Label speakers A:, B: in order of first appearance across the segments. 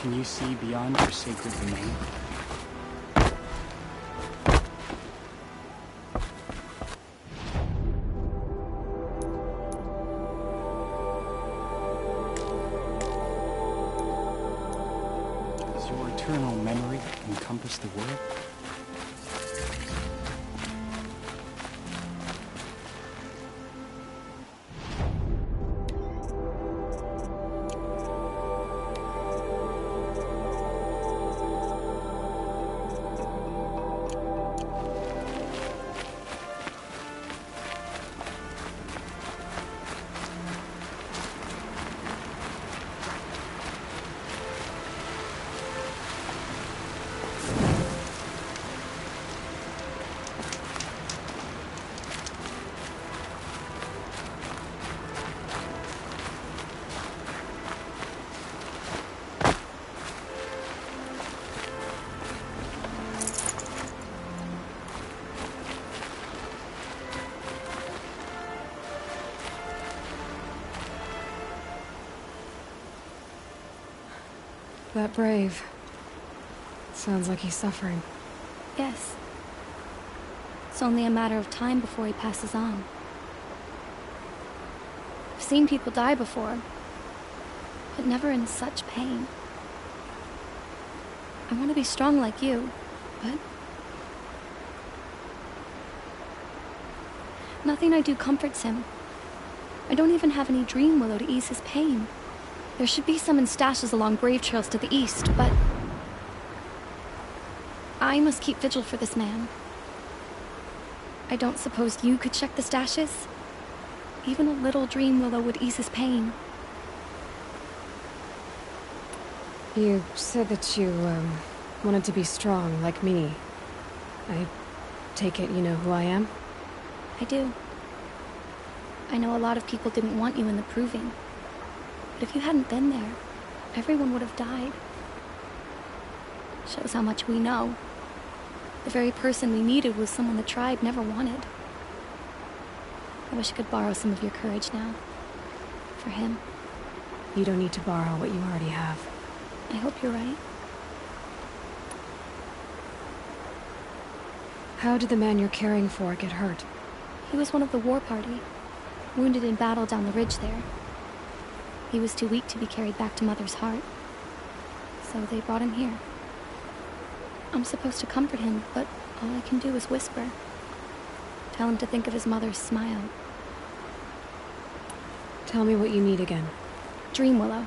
A: Can you see beyond your sacred domain? Does your eternal memory encompass the world?
B: That brave. Sounds like he's suffering.
C: Yes. It's only a matter of time before he passes on. I've seen people die before, but never in such pain. I want to be strong like you, but nothing I do comforts him. I don't even have any dream willow to ease his pain. There should be some in stashes along grave trails to the east, but I must keep vigil for this man. I don't suppose you could check the stashes? Even a little dream willow would ease his pain.
B: You said that you, wanted to be strong, like me. I take it you know who I am?
C: I do. I know a lot of people didn't want you in the Proving. But if you hadn't been there, everyone would have died. Shows how much we know. The very person we needed was someone the tribe never wanted. I wish I could borrow some of your courage now. For him.
B: You don't need to borrow what you already have.
C: I hope you're right.
B: How did the man you're caring for get hurt?
C: He was one of the war party. Wounded in battle down the ridge there. He was too weak to be carried back to Mother's heart. So they brought him here. I'm supposed to comfort him, but all I can do is whisper. Tell him to think of his mother's smile.
B: Tell me what you need again.
C: Dream willow.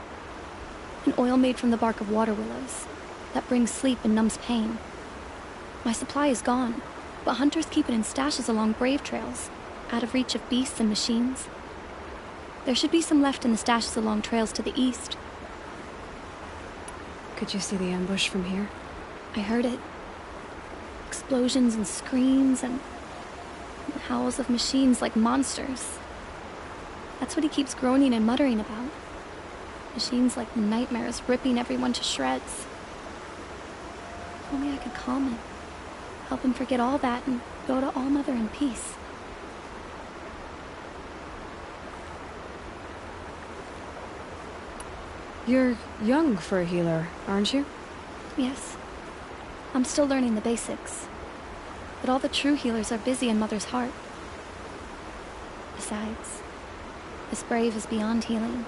C: An oil made from the bark of water willows that brings sleep and numbs pain. My supply is gone, but hunters keep it in stashes along brave trails, out of reach of beasts and machines. There should be some left in the stashes along trails to the east.
B: Could you see the ambush from here?
C: I heard it. Explosions and screams and howls of machines like monsters. That's what he keeps groaning and muttering about. Machines like nightmares ripping everyone to shreds. If only I could calm him. Help him forget all that and go to All Mother in peace.
B: You're young for a healer, aren't you?
C: Yes. I'm still learning the basics. But all the true healers are busy in Mother's heart. Besides, this brave is beyond healing.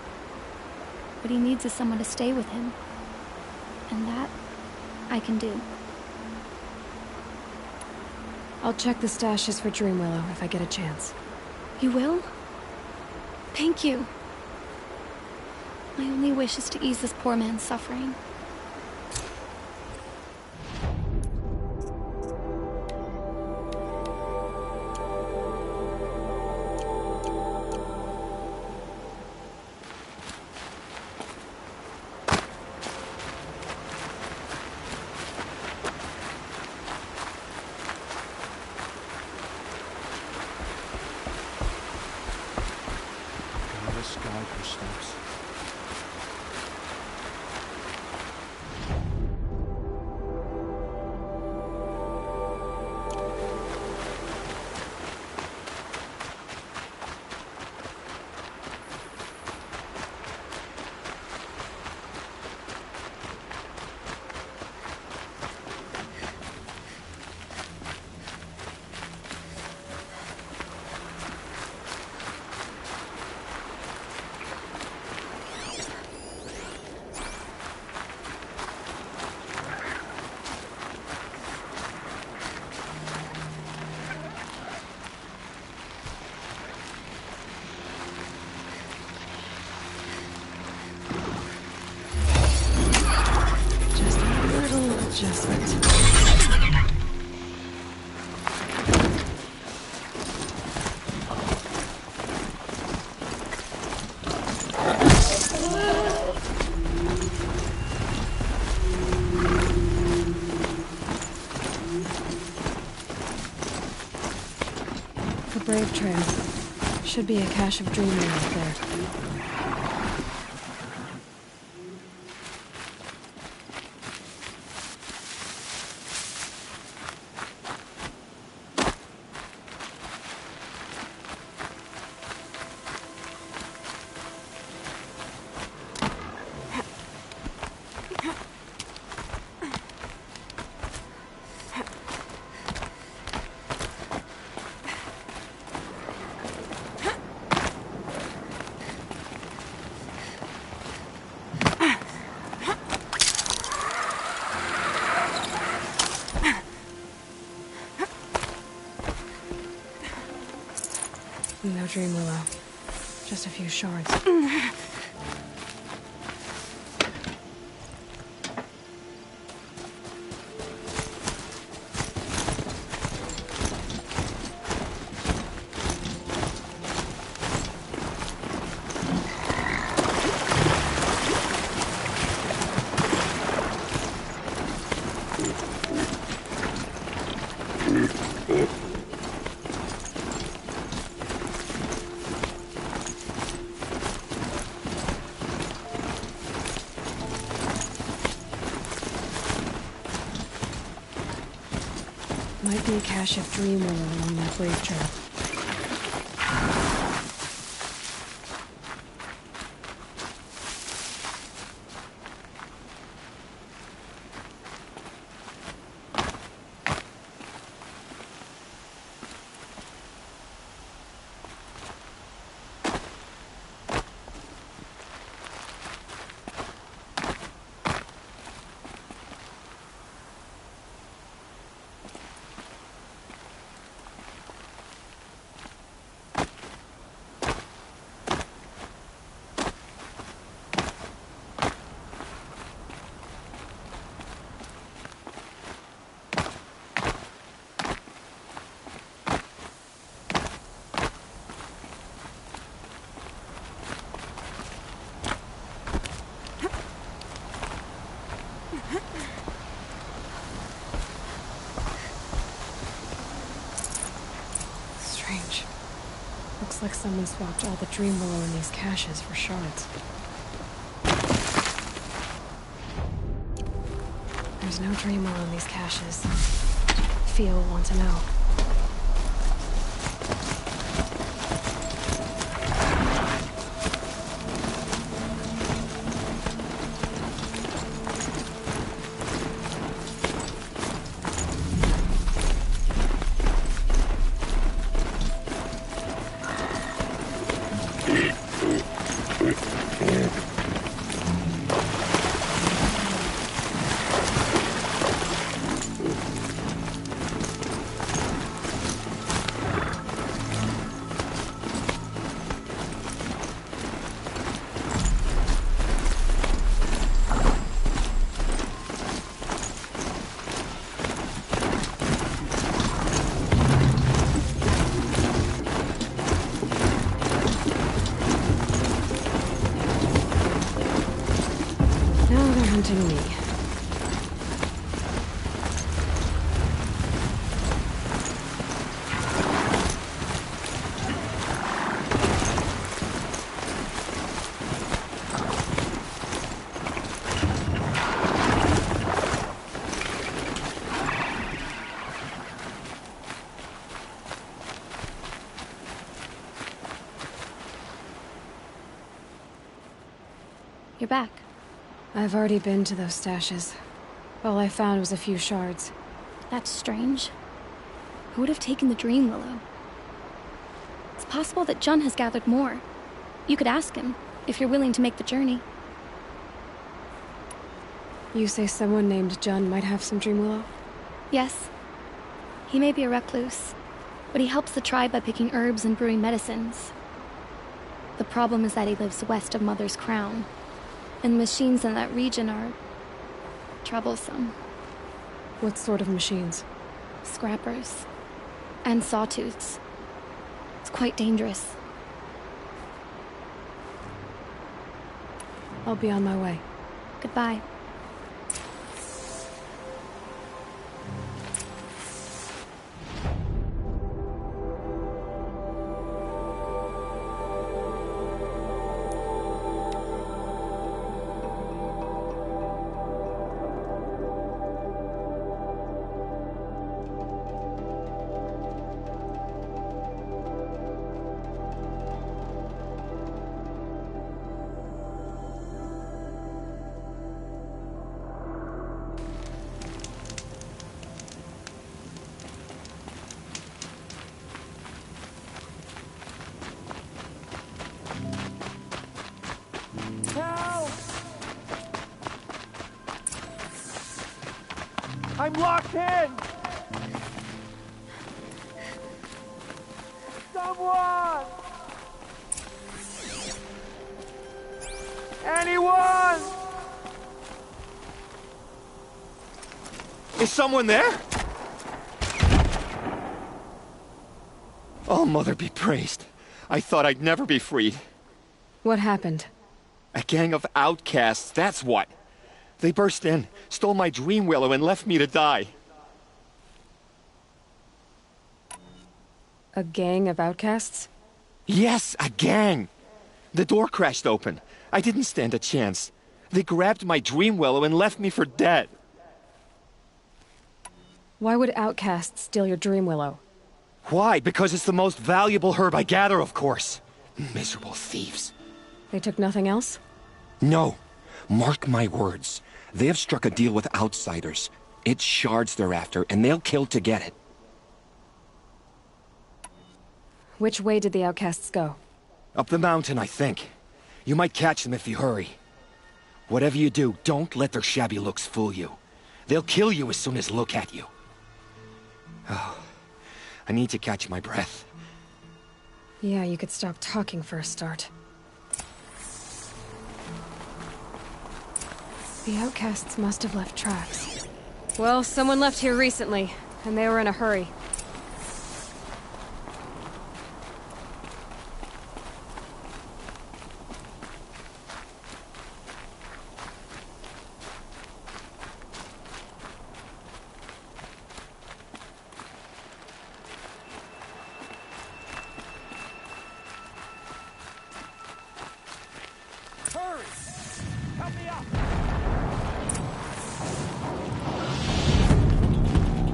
C: What he needs is someone to stay with him. And that, I can do.
B: I'll check the stashes for Dream Willow if I get a chance.
C: You will? Thank you. My only wish is to ease this poor man's suffering.
A: Goddess, guide her steps.
B: adjustment. The Brave Trail. Should be a cache of dreaming out there. No dream willow. Just a few shards. Might be a cache of dream willow along that brave trail. Strange. Looks like someone swapped all the dream willow in these caches for shards. There's no dream willow in these caches. Fia will want to know. Hunting me.
C: You're back.
B: I've already been to those stashes. All I found was a few shards.
C: That's strange. Who would have taken the dream willow? It's possible that Jun has gathered more. You could ask him, if you're willing to make the journey.
B: You say someone named Jun might have some dream willow?
C: Yes. He may be a recluse, but he helps the tribe by picking herbs and brewing medicines. The problem is that he lives west of Mother's Crown, and the machines in that region are troublesome.
B: What sort of machines?
C: Scrappers. And sawtooths. It's quite dangerous.
B: I'll be on my way.
C: Goodbye.
D: I'm locked in! Someone! Anyone!
E: Is someone there? Oh, Mother be praised. I thought I'd never be freed.
B: What happened?
E: A gang of outcasts, that's what. They burst in, stole my dream willow, and left me to die.
B: A gang of outcasts?
E: Yes, a gang! The door crashed open. I didn't stand a chance. They grabbed my dream willow and left me for dead.
B: Why would outcasts steal your dream willow?
E: Why? Because it's the most valuable herb I gather, of course. Miserable thieves.
B: They took nothing else?
E: No. Mark my words. They have struck a deal with outsiders. It's shards they're after, and they'll kill to get it.
B: Which way did the outcasts go?
E: Up the mountain, I think. You might catch them if you hurry. Whatever you do, don't let their shabby looks fool you. They'll kill you as soon as look at you. Oh, I need to catch my breath.
B: Yeah, you could stop talking for a start. The outcasts must have left tracks. Well, someone left here recently, and they were in a hurry.
D: Hurry! Help me out!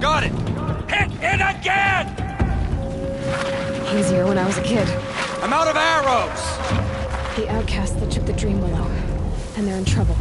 E: Got it! Hit it again!
B: Easier when I was a kid.
E: I'm out of arrows!
B: The outcasts that took the dream willow, and they're in trouble.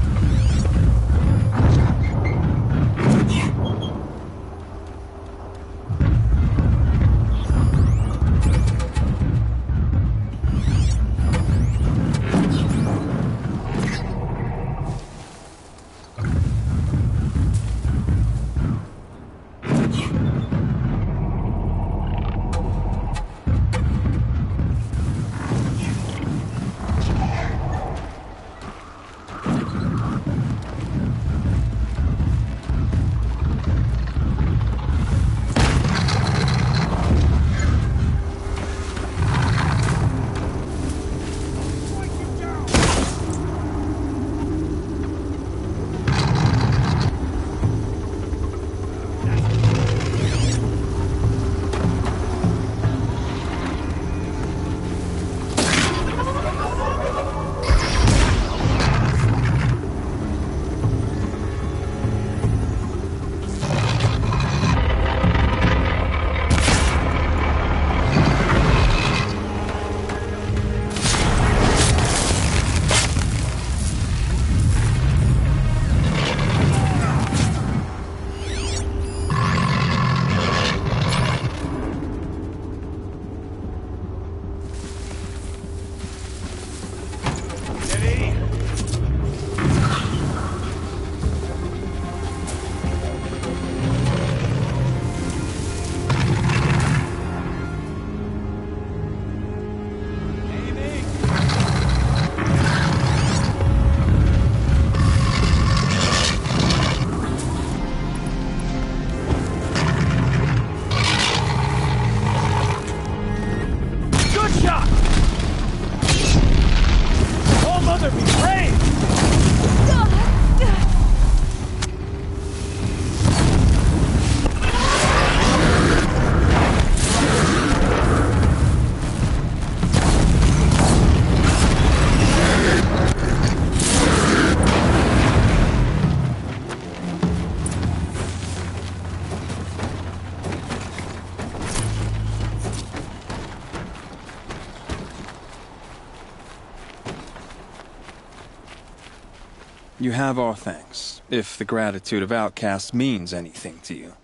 F: You have our thanks, if the gratitude of outcasts means anything to you.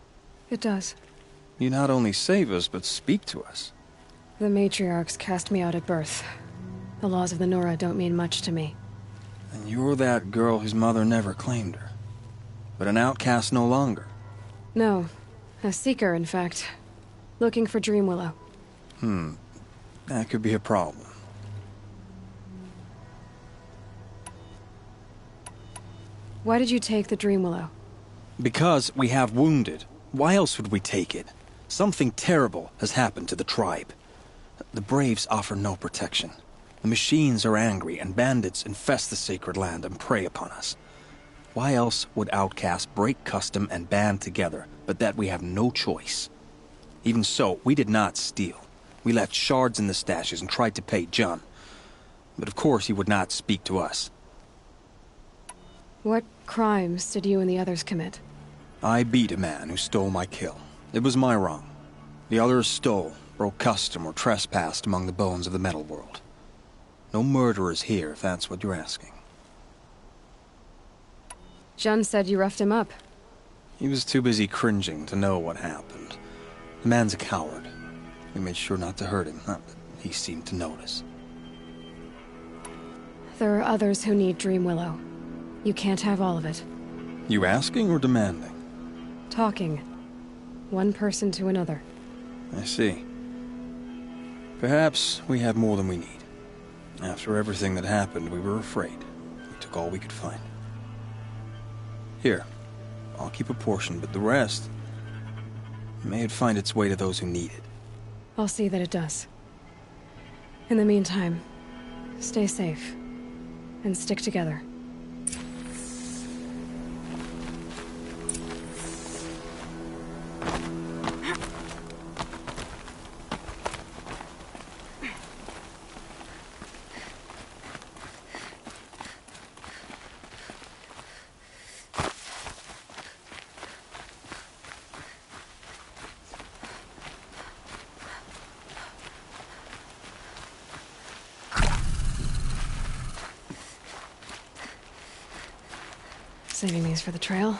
B: It does.
F: You not only save us, but speak to us.
B: The matriarchs cast me out at birth. The laws of the Nora don't mean much to me.
F: And you're that girl whose mother never claimed her. But an outcast no longer.
B: No. A seeker, in fact. Looking for Dreamwillow.
F: That could be a problem.
B: Why did you take the Dreamwillow?
F: Because we have wounded. Why else would we take it? Something terrible has happened to the tribe. The Braves offer no protection. The machines are angry, and bandits infest the sacred land and prey upon us. Why else would outcasts break custom and band together, but that we have no choice? Even so, we did not steal. We left shards in the stashes and tried to pay John. But of course he would not speak to us.
B: What crimes did you and the others commit?
F: I beat a man who stole my kill. It was my wrong. The others stole, broke custom, or trespassed among the bones of the metal world. No murderers here, if that's what you're asking.
B: Jun said you roughed him up.
F: He was too busy cringing to know what happened. The man's a coward. We made sure not to hurt him, not that he seemed to notice.
B: There are others who need Dreamwillow. You can't have all of it.
F: You asking or demanding?
B: Talking. One person to another.
F: I see. Perhaps we have more than we need. After everything that happened, we were afraid. We took all we could find. Here, I'll keep a portion, but the rest... may it find its way to those who need it.
B: I'll see that it does. In the meantime, stay safe. And stick together. Saving these for the trail.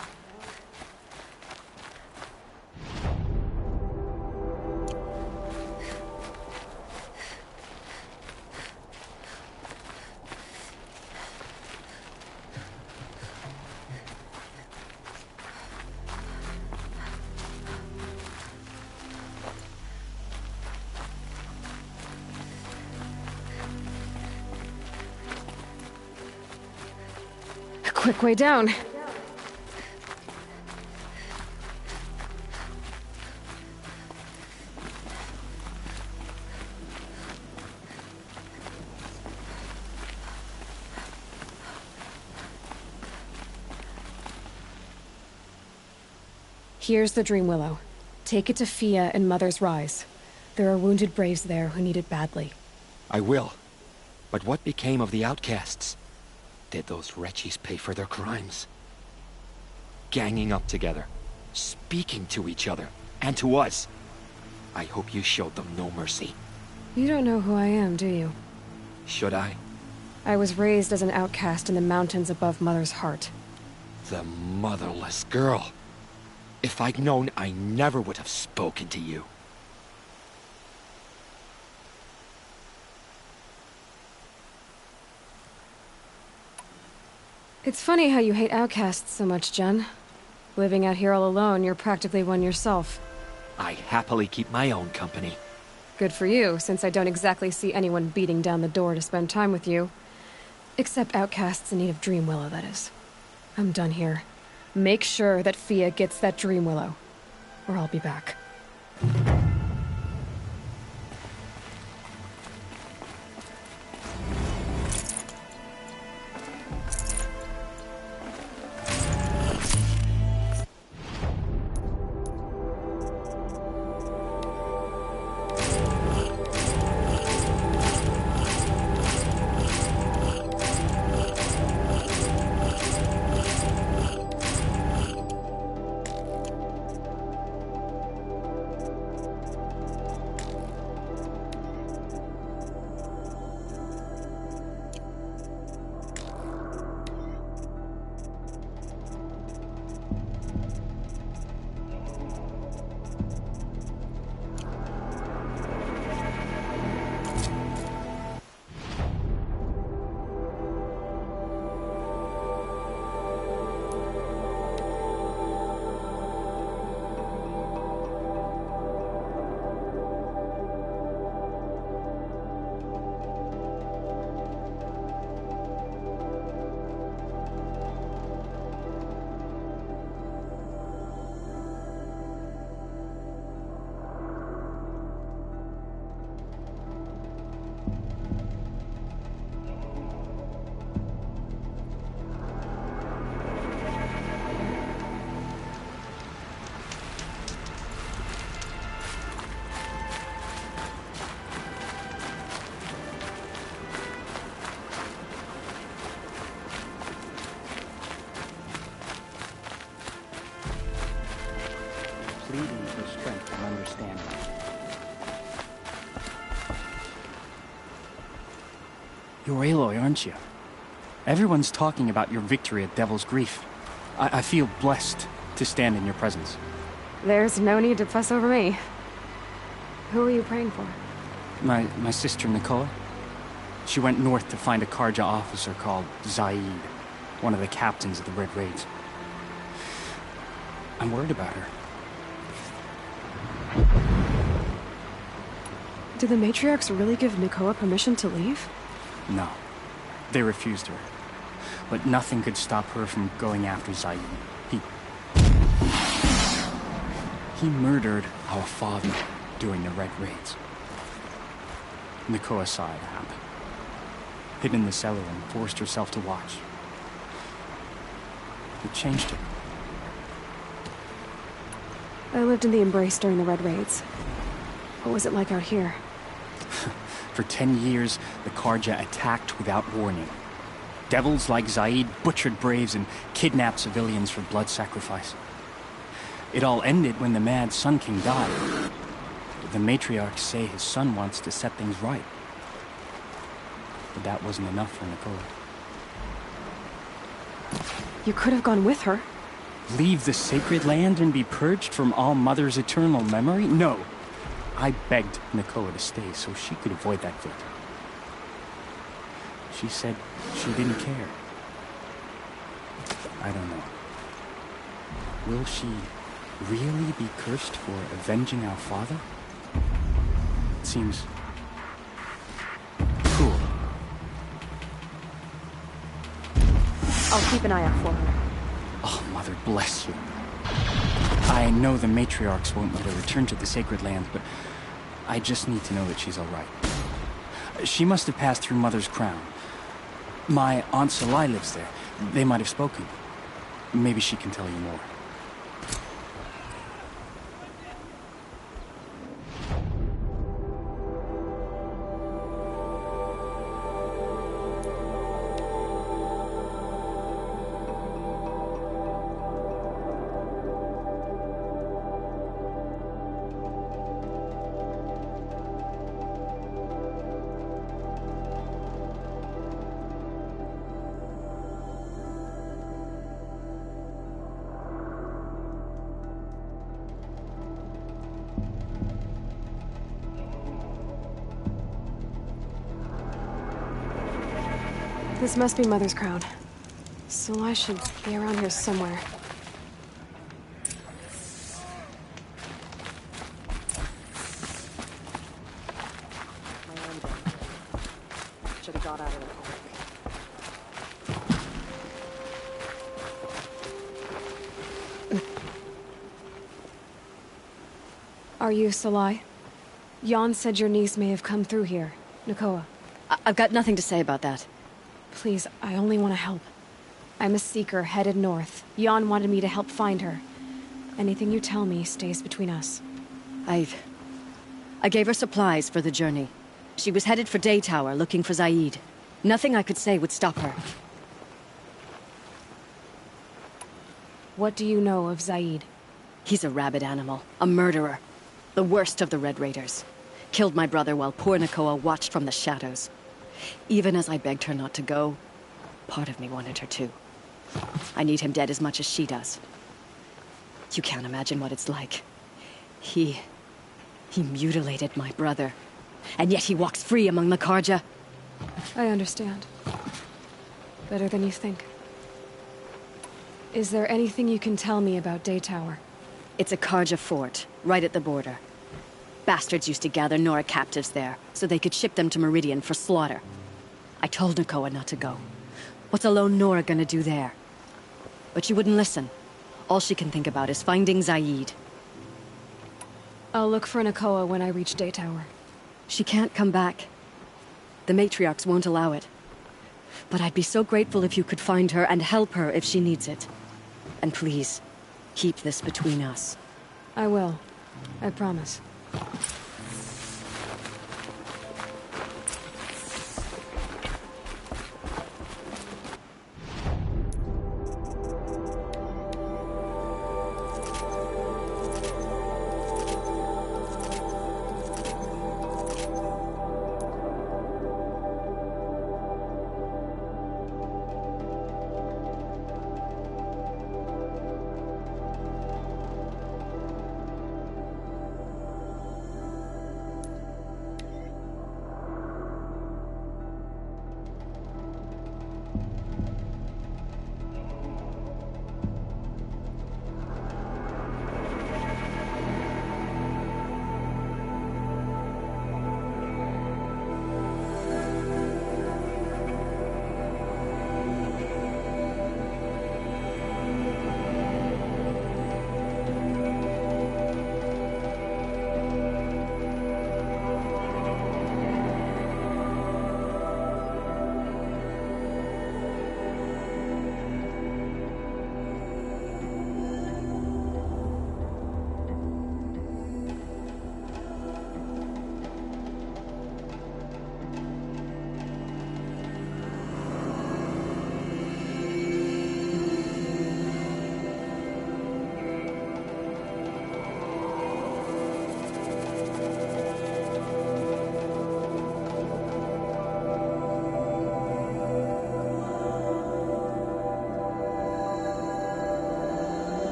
B: A quick way down. Here's the Dreamwillow. Take it to Fia and Mother's Rise. There are wounded Braves there who need it badly.
E: I will. But what became of the outcasts? Did those wretches pay for their crimes? Ganging up together, speaking to each other, and to us. I hope you showed them no mercy.
B: You don't know who I am, do you?
E: Should I?
B: I was raised as an outcast in the mountains above Mother's Heart.
E: The motherless girl. If I'd known, I never would have spoken to you.
B: It's funny how you hate outcasts so much, Jen. Living out here all alone, you're practically one yourself.
E: I happily keep my own company.
B: Good for you, since I don't exactly see anyone beating down the door to spend time with you. Except outcasts in need of Dreamwillow, that is. I'm done here. Make sure that Fia gets that Dreamwillow, or I'll be back.
A: pleading for strength and understanding. You're Aloy, aren't you? Everyone's talking about your victory at Devil's Grief. I feel blessed to stand in your presence.
B: There's no need to fuss over me. Who are you praying for?
A: My sister Nakoa. She went north to find a Karja officer called Zaid, one of the captains of the Red Raids. I'm worried about her.
B: Did the matriarchs really give Nakoa permission to leave?
A: No, they refused her. But nothing could stop her from going after Zaid. He murdered our father during the Red Raids. Nakoa saw it happen. Hid in the cellar and forced herself to watch. It changed her.
B: I lived in the Embrace during the Red Raids. What was it like out here?
A: For 10 years, the Karja attacked without warning. Devils like Zaid butchered braves and kidnapped civilians for blood sacrifice. It all ended when the mad Sun King died. The matriarchs say his son wants to set things right. But that wasn't enough for Nakoa.
B: You could have gone with her.
A: Leave the sacred land and be purged from All Mother's eternal memory? No. I begged Nakoa to stay so she could avoid that fate. She said she didn't care. I don't know. Will she really be cursed for avenging our father? It seems cruel.
B: I'll keep an eye out for her.
A: Oh, Mother bless you. I know the matriarchs won't let her return to the sacred land, but I just need to know that she's all right. She must have passed through Mother's crown. My Aunt Salai lives there. They might have spoken. Maybe she can tell you more.
B: This must be Mother's crown. So I should be around here somewhere. Should have got out of there. Are you Salai? Jan said your niece may have come through here. Nakoa.
G: I've got nothing to say about that.
B: Please, I only want to help. I'm a seeker headed north. Jan wanted me to help find her. Anything you tell me stays between us.
G: I gave her supplies for the journey. She was headed for Day Tower, looking for Zaid. Nothing I could say would stop her.
B: What do you know of Zaid?
G: He's a rabid animal, a murderer. The worst of the Red Raiders. Killed my brother while poor Nakoa watched from the shadows. Even as I begged her not to go, part of me wanted her to. I need him dead as much as she does. You can't imagine what it's like. He mutilated my brother. And yet he walks free among the Karja.
B: I understand. Better than you think. Is there anything you can tell me about Day Tower?
G: It's a Karja fort, right at the border. Bastards used to gather Nora captives there, so they could ship them to Meridian for slaughter. I told Nakoa not to go. What's a lone Nora gonna do there? But she wouldn't listen. All she can think about is finding Zaid.
B: I'll look for Nakoa when I reach Day Tower.
G: She can't come back. The matriarchs won't allow it. But I'd be so grateful if you could find her and help her if she needs it. And please, keep this between us.
B: I will. I promise.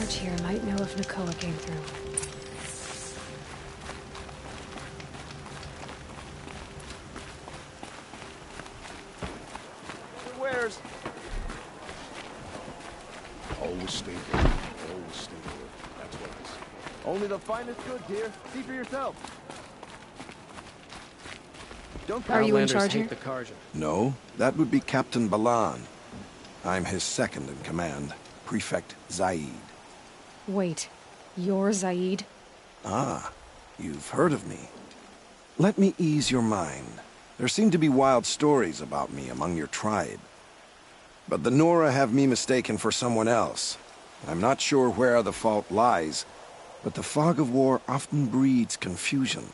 B: charge here might know if Nakoa came through.
D: Where's...
H: Always stay there. Always stay there. That's what I say.
D: Only the finest goods here. See for yourself.
B: Don't Are you in charge here?
I: No, that would be Captain Balan. I'm his second in command, Prefect Zaid.
B: Wait, you're Zaid?
I: Ah, you've heard of me. Let me ease your mind. There seem to be wild stories about me among your tribe. But the Nora have me mistaken for someone else. I'm not sure where the fault lies, but the fog of war often breeds confusion.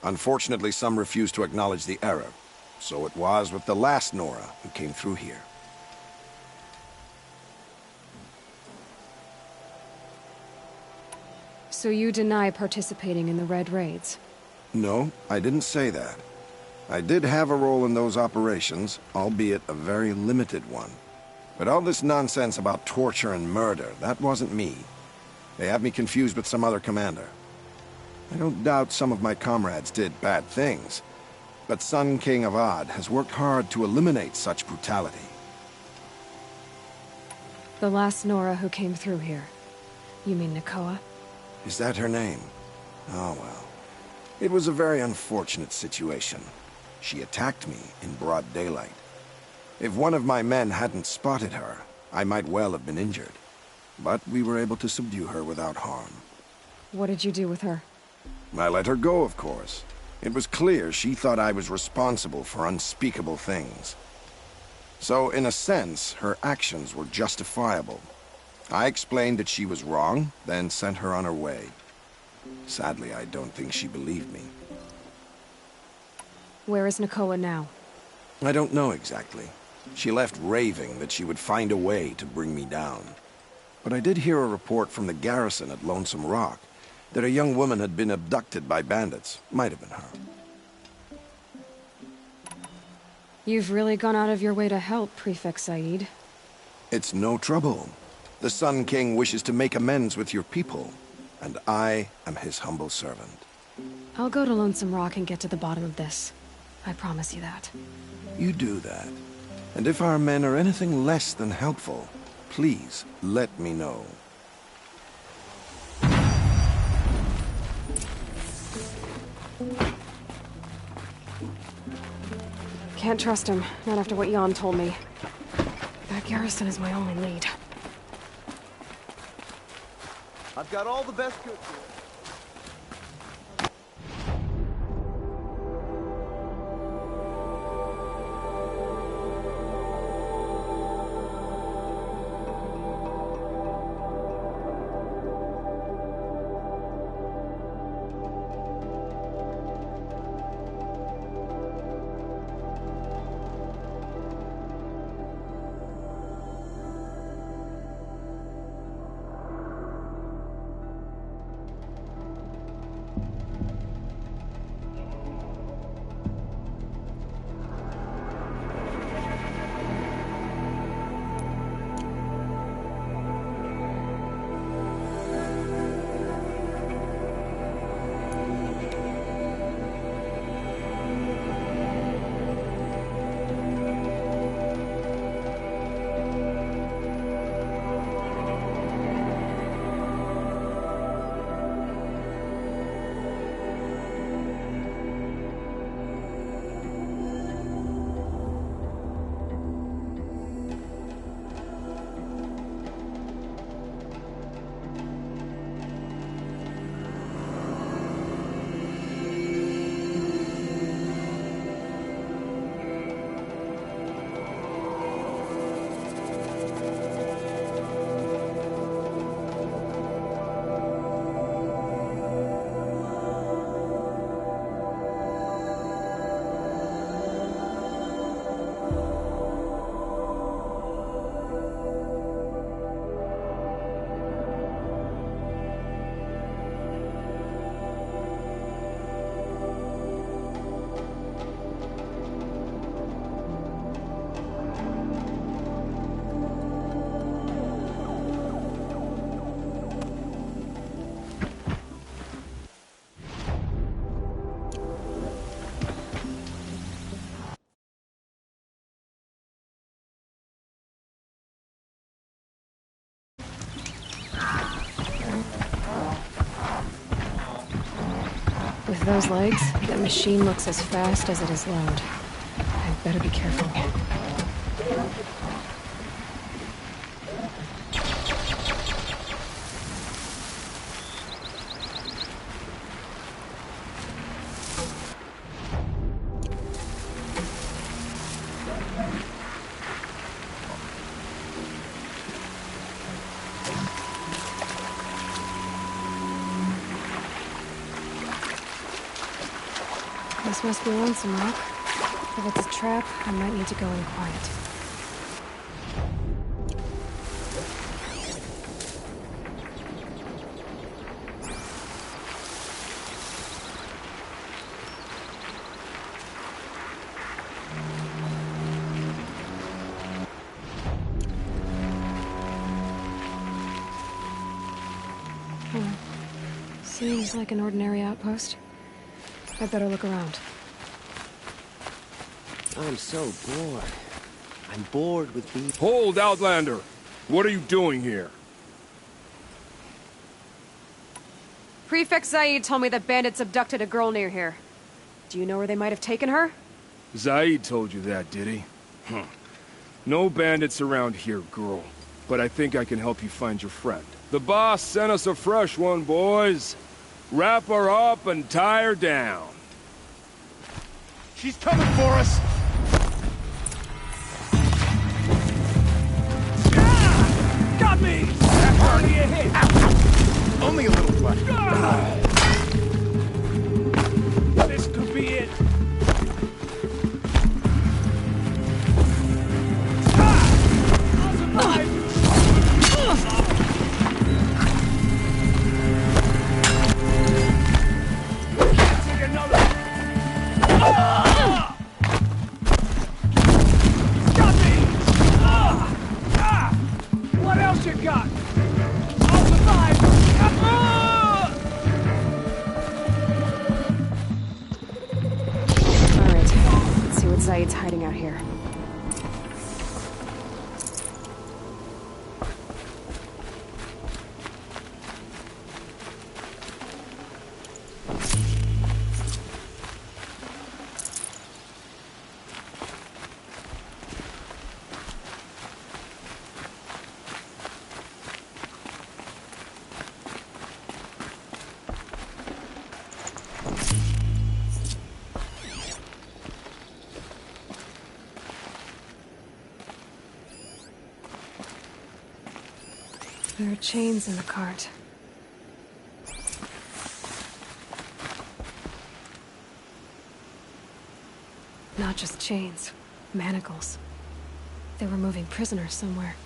I: Unfortunately, some refuse to acknowledge the error. So it was with the last Nora who came through here.
B: So you deny participating in the Red Raids?
I: No, I didn't say that. I did have a role in those operations, albeit a very limited one. But all this nonsense about torture and murder, that wasn't me. They have me confused with some other commander. I don't doubt some of my comrades did bad things, but Sun King Avad has worked hard to eliminate such brutality.
B: The last Nora who came through here. You mean Nakoa?
I: Is that her name? Oh well. It was a very unfortunate situation. She attacked me in broad daylight. If one of my men hadn't spotted her, I might well have been injured. But we were able to subdue her without harm.
B: What did you do with her?
I: I let her go, of course. It was clear she thought I was responsible for unspeakable things. So, in a sense, her actions were justifiable. I explained that she was wrong, then sent her on her way. Sadly, I don't think she believed me.
B: Where is Nakoa now?
I: I don't know exactly. She left raving that she would find a way to bring me down. But I did hear a report from the garrison at Lonesome Rock that a young woman had been abducted by bandits. Might have been her.
B: You've really gone out of your way to help, Prefect Said.
I: It's no trouble. The Sun King wishes to make amends with your people, and I am his humble servant.
B: I'll go to Lonesome Rock and get to the bottom of this. I promise you that.
I: You do that. And if our men are anything less than helpful, please let me know.
B: Can't trust him, not after what Jan told me. That garrison is my only lead.
D: I've got all the best goods here.
B: those legs, that machine looks as fast as it is loud. I better be careful. This must be lonesome, Rock. If it's a trap, I might need to go in quiet. Seems like an ordinary outpost. I'd better look around.
J: I'm so bored. I'm bored with being...
H: Hold, Outlander! What are you doing here?
B: Prefect Zaid told me that bandits abducted a girl near here. Do you know where they might have taken her?
H: Zaid told you that, did he? No bandits around here, girl. But I think I can help you find your friend. The boss sent us a fresh one, boys. Wrap her up and tie her down. She's coming for us! Ah! Got me! That's already a hit! Ow. Only a little flesh. Ah! This could be it. Ah! I'll survive!
B: Zaid's hiding out here. There are chains in the cart. Not just chains, manacles. They were moving prisoners somewhere.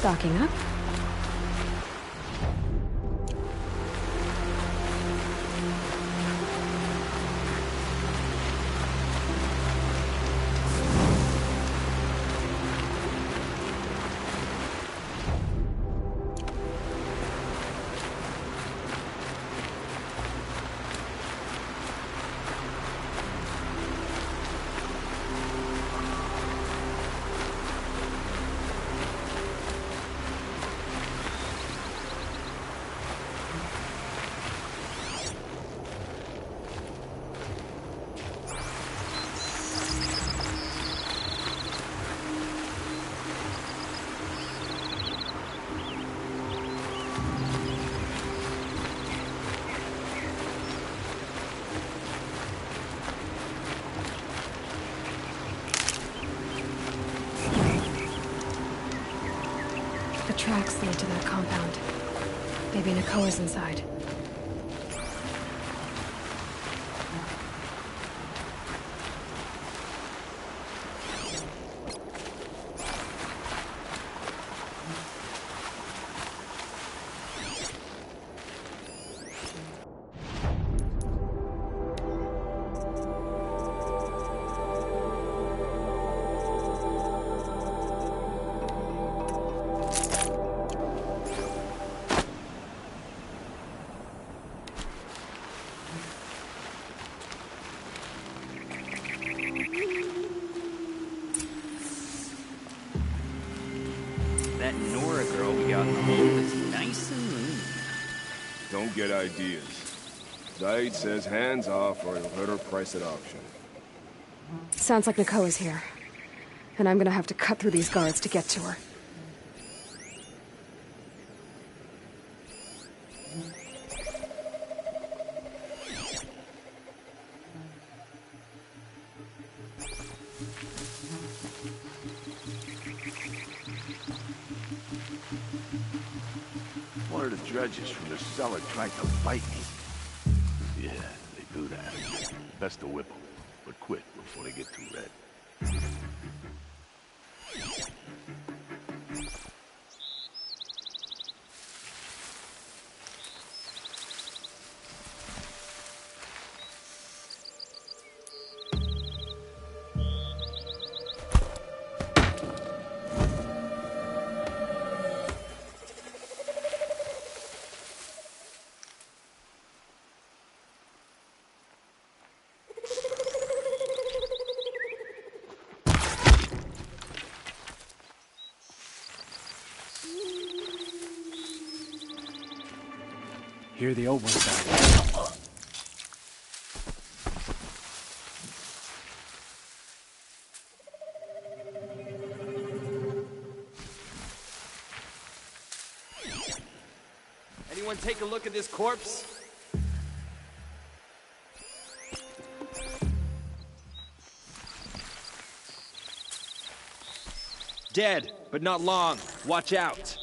B: Stocking up. The tracks lead to that compound. Maybe Nakoa's inside.
K: out in the hole is nice and lean.
H: Don't get ideas. Zaid says hands off or he'll hurt her price at auction.
B: Sounds like Nakoa's here. And I'm gonna have to cut through these guards to get to her.
L: One of the dredges from the cellar tried to bite me. Yeah, they do that. Best to whip them, but quick before they get too red.
A: Here the old ones are.
J: Anyone take a look at this corpse? Dead, but not long. Watch out.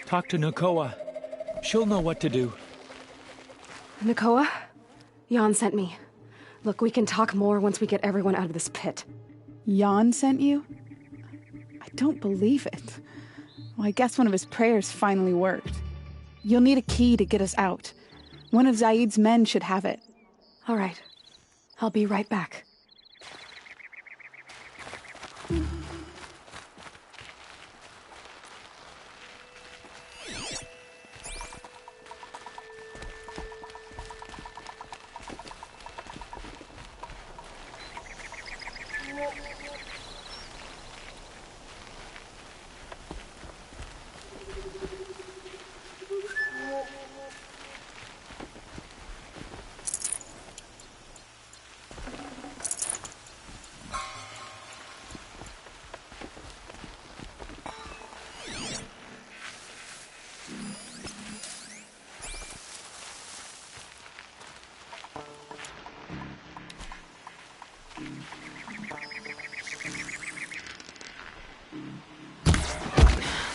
M: Talk to Nakoa. She'll know what to do.
B: Nakoa? Jan sent me. Look, we can talk more once we get everyone out of this pit.
N: Jan sent you? I don't believe it. Well, I guess one of his prayers finally worked. You'll need a key to get us out. One of Zaid's men should have it.
B: All right. I'll be right back.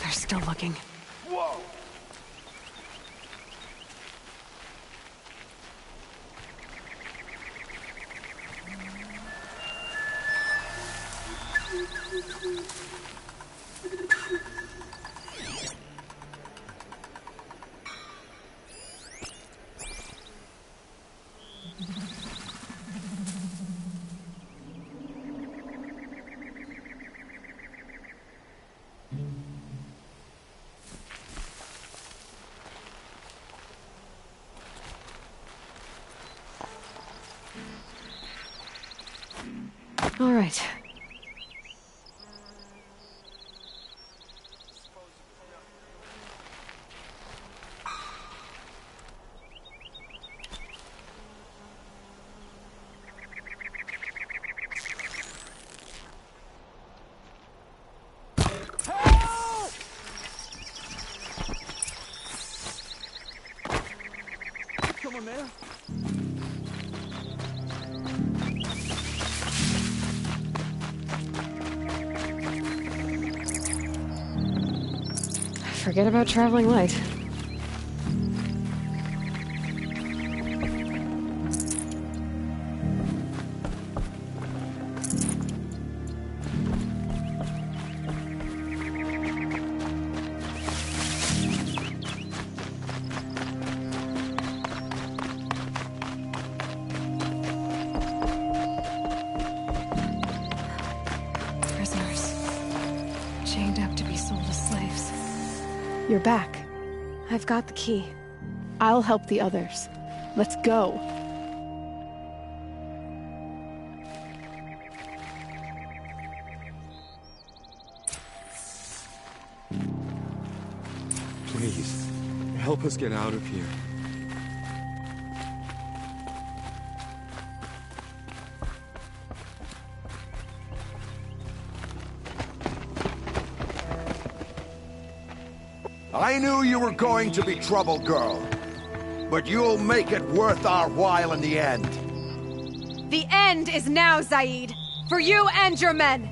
B: They're still looking.
L: Whoa!
B: All right.
D: Someone there?
B: Forget about traveling light. Prisoners. Chained up to be sold as slaves.
N: You're back.
B: I've got the key.
N: I'll help the others. Let's go.
O: Please, help us get out of here.
I: I knew you were going to be trouble, girl. But you'll make it worth our while in the end.
B: The end is now, Zaid! For you and your men!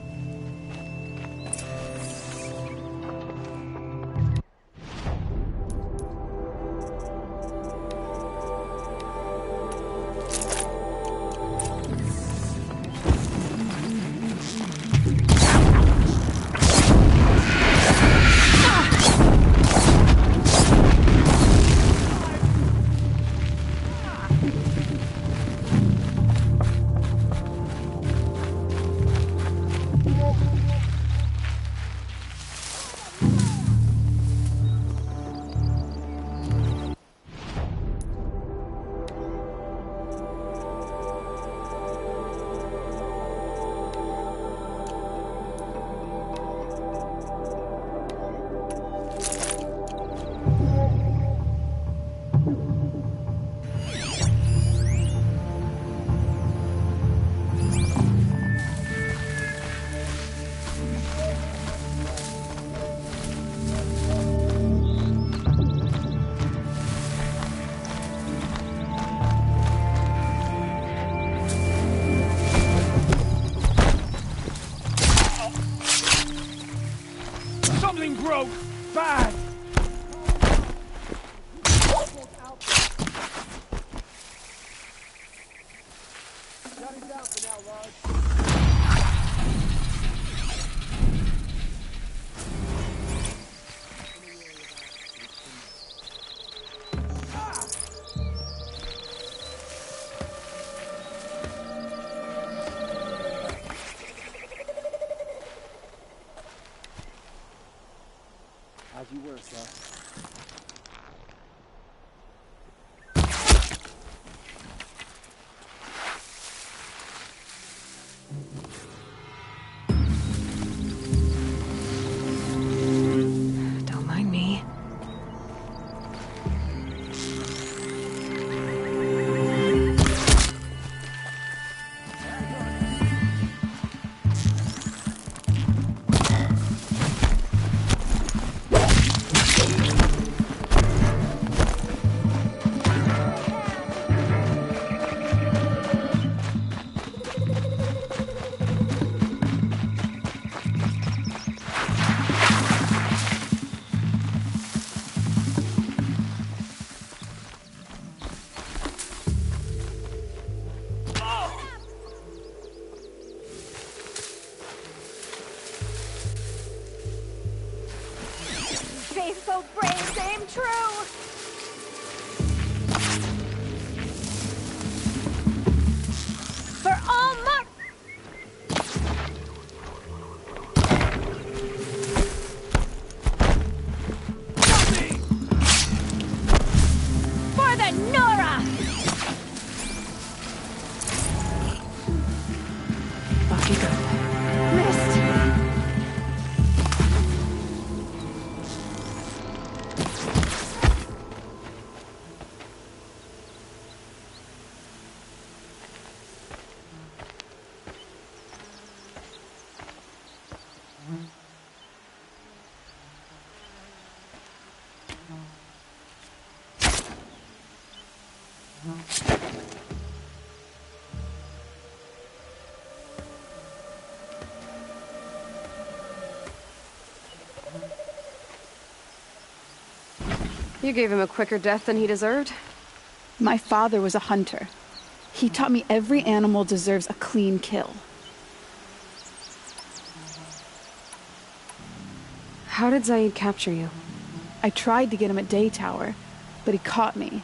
H: Something broke! Bad!
D: As you were, sir.
B: Don't mind me.
C: Faithful, brave, aim true! For all mark! For the Nora!
B: Off you go.
C: Missed!
B: You gave him a quicker death than he deserved.
N: My father was a hunter. He taught me every animal deserves a clean kill.
B: How did Zaid capture you?
N: I tried to get him at Day Tower, but he caught me,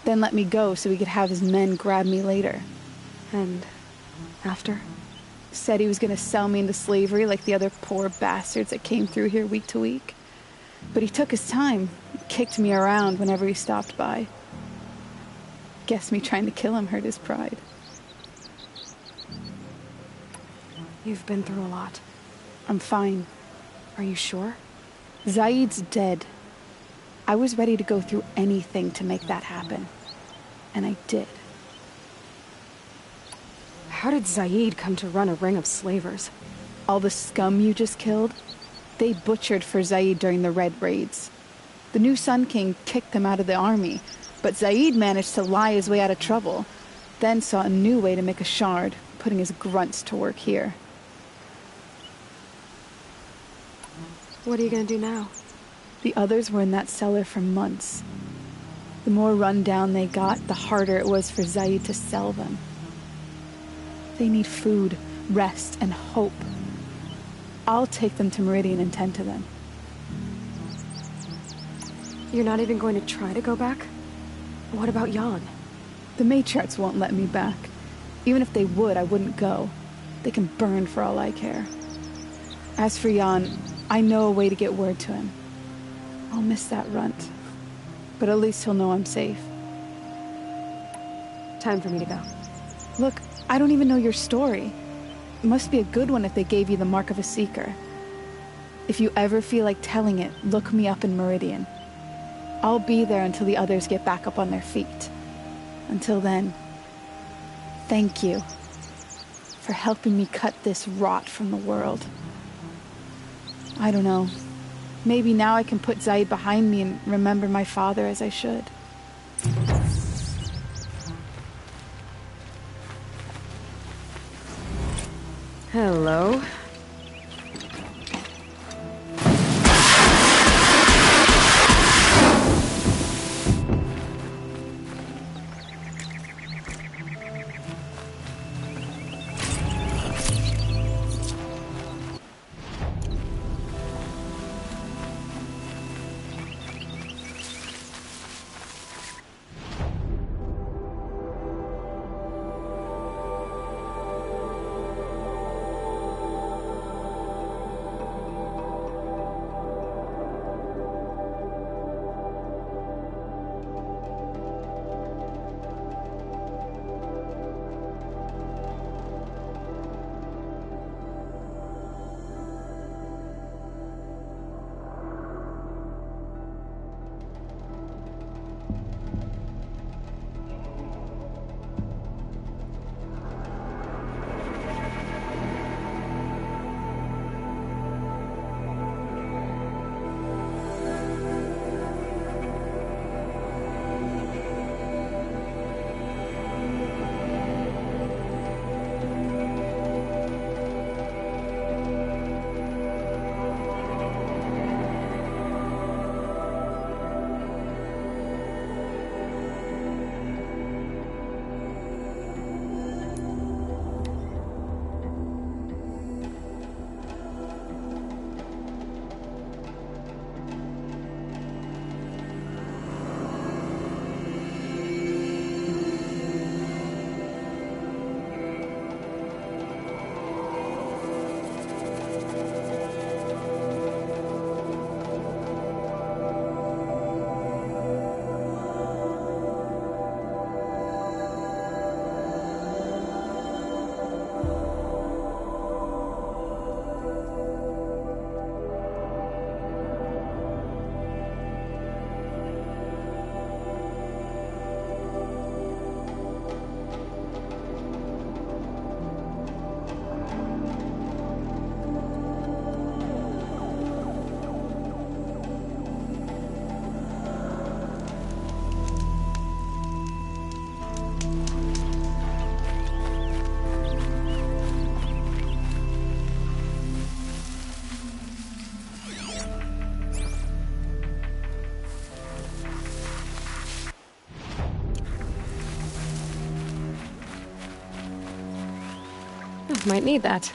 N: then let me go so he could have his men grab me later.
B: And after?
N: Said he was gonna sell me into slavery like the other poor bastards that came through here week to week. But he took his time, kicked me around whenever he stopped by. Guess me trying to kill him hurt his pride.
B: You've been through a lot.
N: I'm fine.
B: Are you sure?
N: Zaid's dead. I was ready to go through anything to make that happen. And I did.
B: How did Zaid come to run a ring of slavers?
N: All the scum you just killed? They butchered for Zaid during the Red Raids. The new Sun King kicked them out of the army, but Zaid managed to lie his way out of trouble, then saw a new way to make a shard, putting his grunts to work here.
B: What are you gonna do now?
N: The others were in that cellar for months. The more run down they got, the harder it was for Zaid to sell them. They need food, rest, and hope. I'll take them to Meridian and tend to them.
B: You're not even going to try to go back? What about Jan?
N: The matriarchs won't let me back. Even if they would, I wouldn't go. They can burn for all I care. As for Jan, I know a way to get word to him. I'll miss that runt. But at least he'll know I'm safe.
B: Time for me to go.
N: Look, I don't even know your story. It must be a good one if they gave you the mark of a seeker. If you ever feel like telling it, look me up in Meridian. I'll be there until the others get back up on their feet. Until then, thank you for helping me cut this rot from the world. I don't know. Maybe now I can put Zaid behind me and remember my father as I should.
B: Hello. Might need that.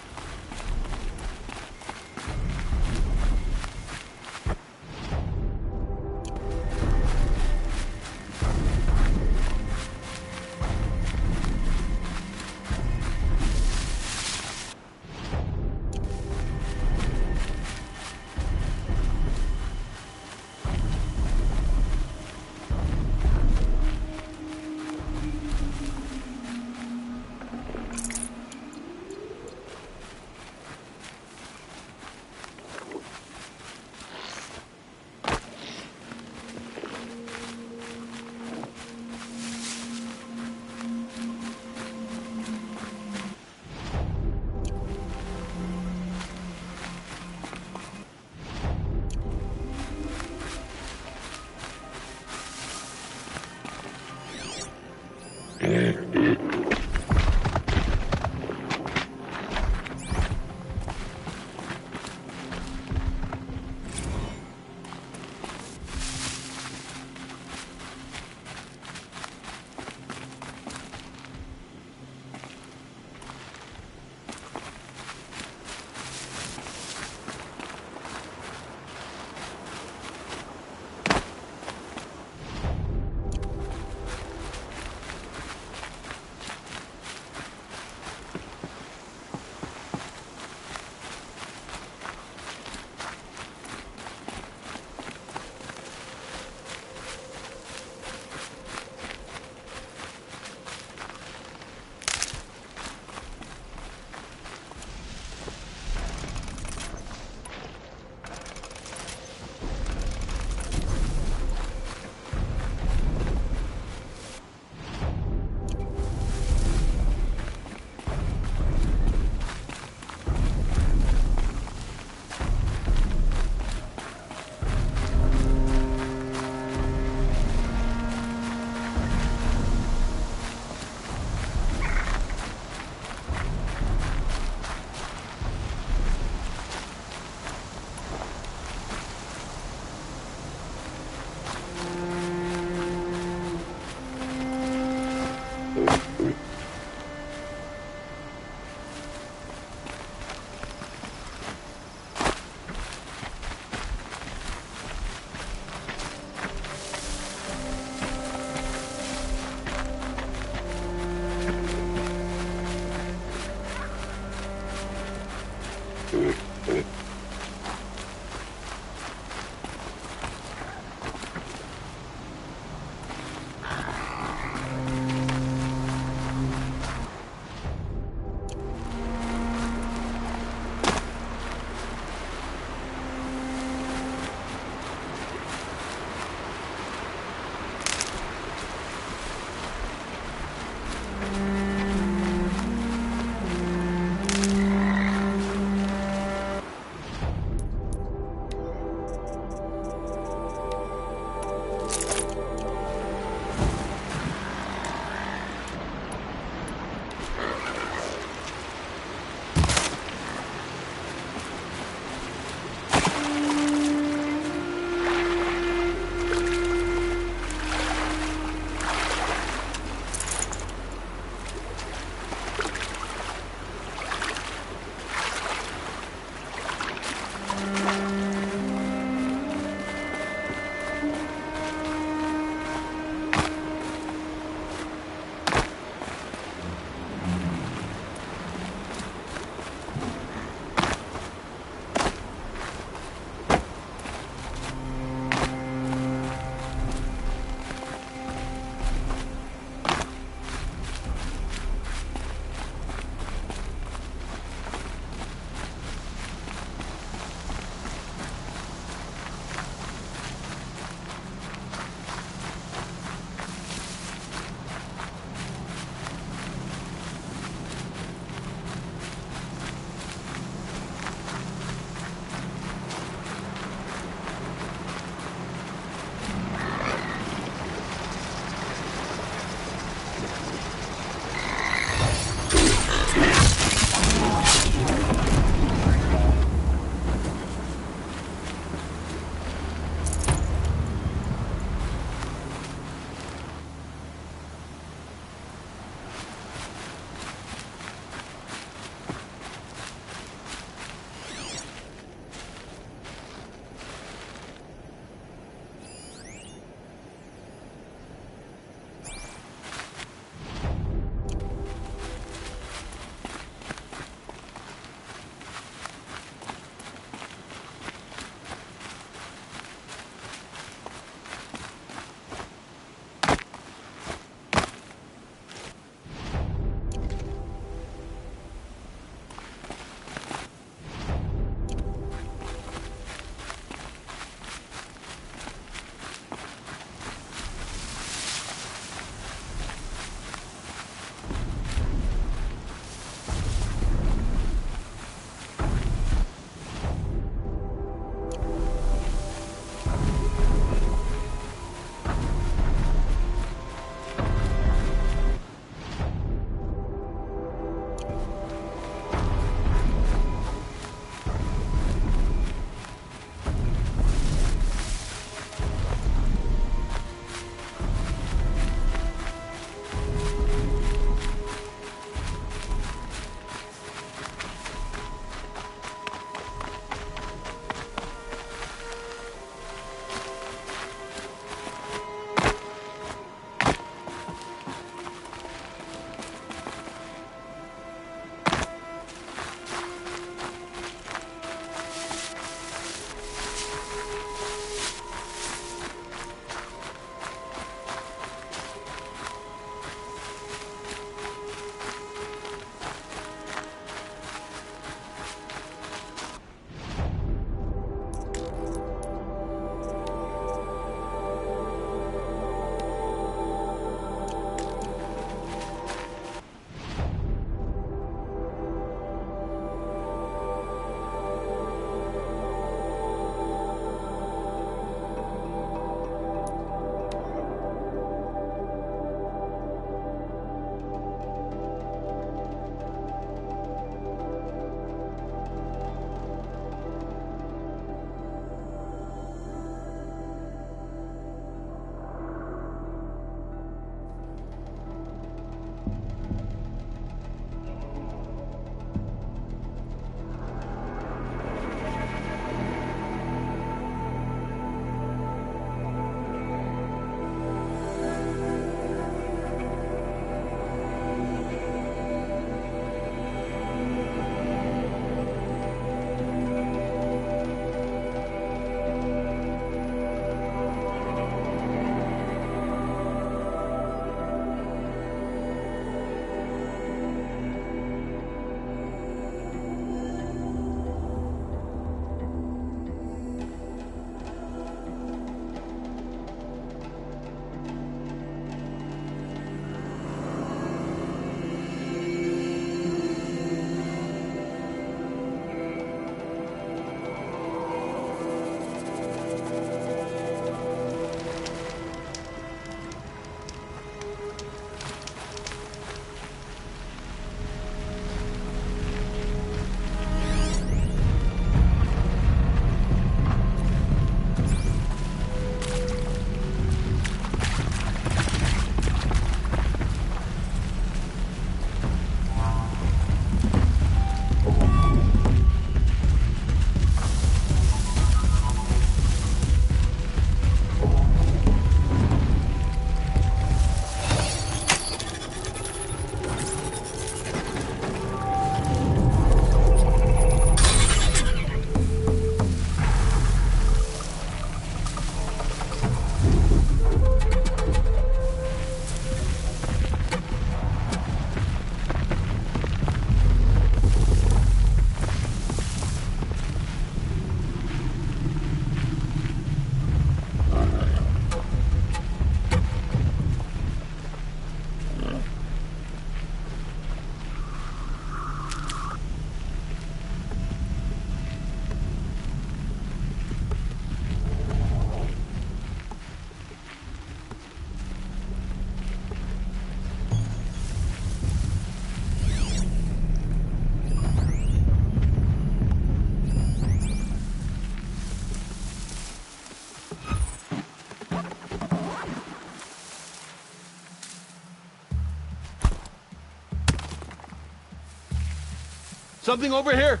L: Something over here!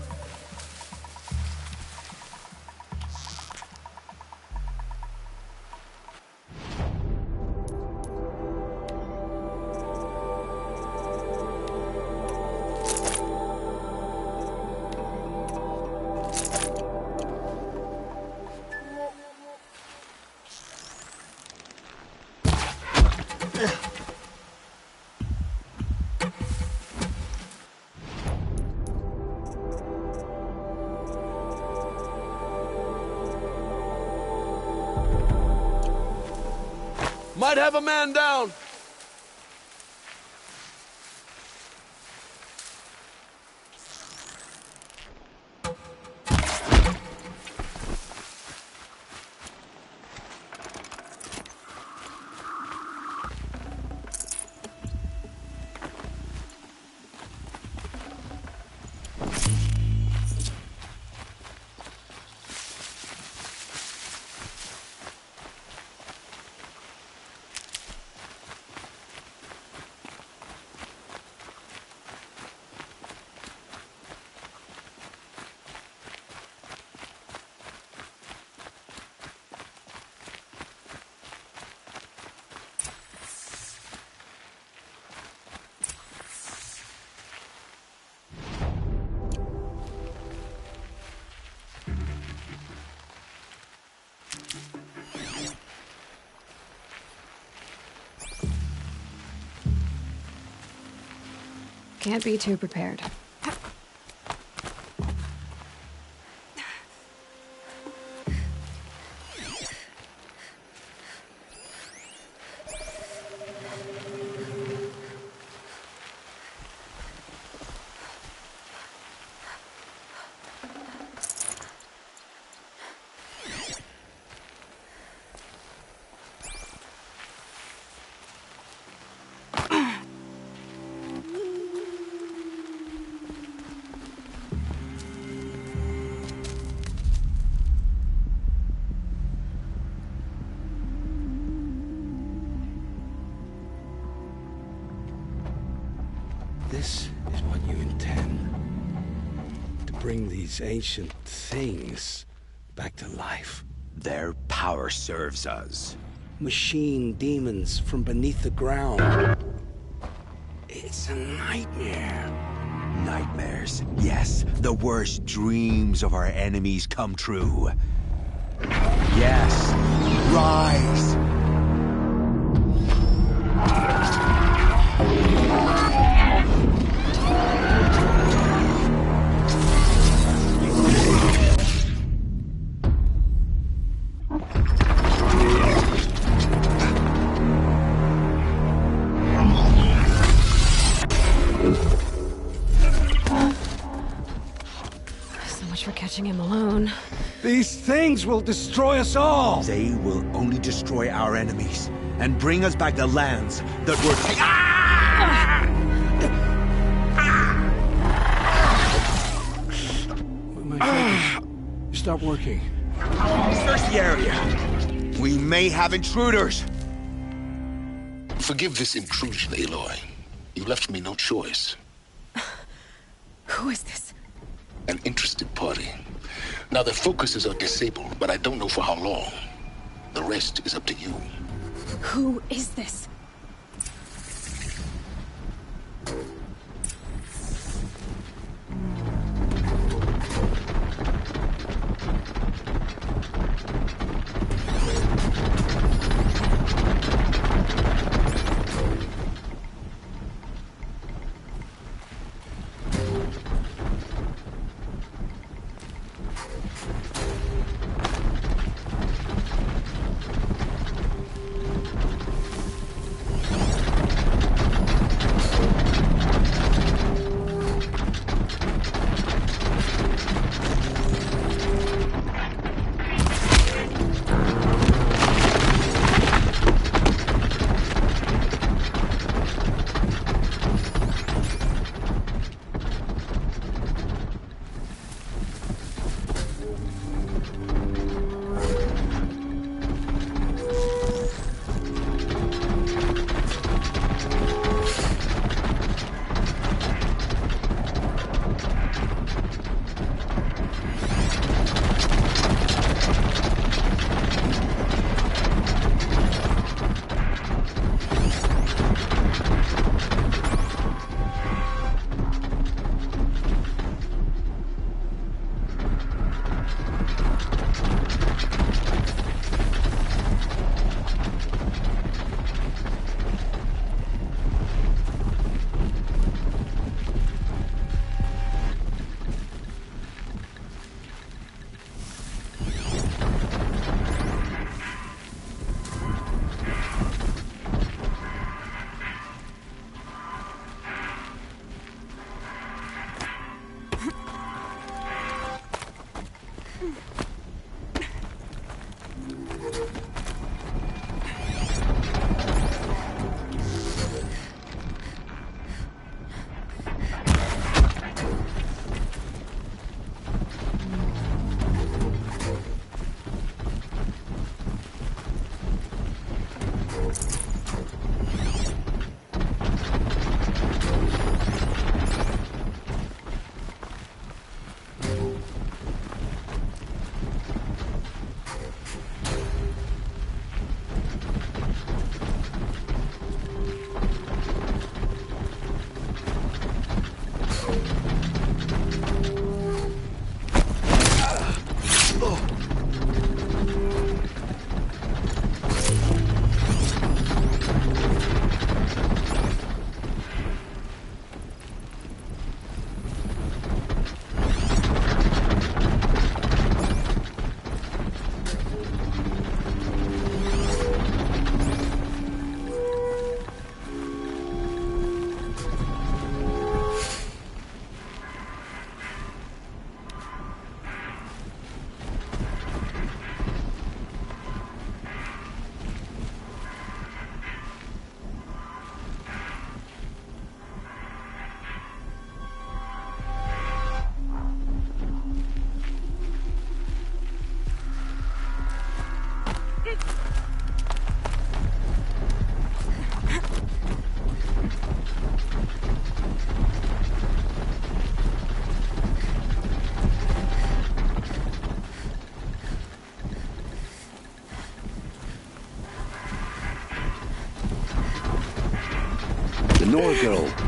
L: Might have a man down!
B: Can't be too prepared.
P: This is what you intend. To bring these ancient things back to life.
Q: Their power serves us.
P: Machine demons from beneath the ground. It's a nightmare.
Q: Nightmares, yes. The worst dreams of our enemies come true. Yes. Rise!
B: For catching him alone.
P: These things will destroy us all!
Q: They will only destroy our enemies and bring us back the lands that were
P: My focus. Stop working.
Q: Search the area. We may have intruders.
R: Forgive this intrusion, Aloy. You left me no choice.
B: Who is this?
R: An interested party. Now, their focuses are disabled, but I don't know for how long. The rest is up to you.
B: Who is this?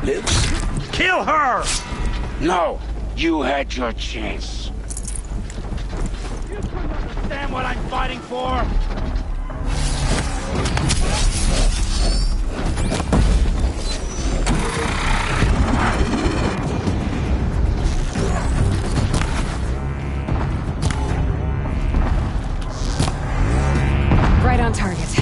S: lives. Kill her! No, you had your chance. You couldn't understand what I'm fighting for?
B: Right on target.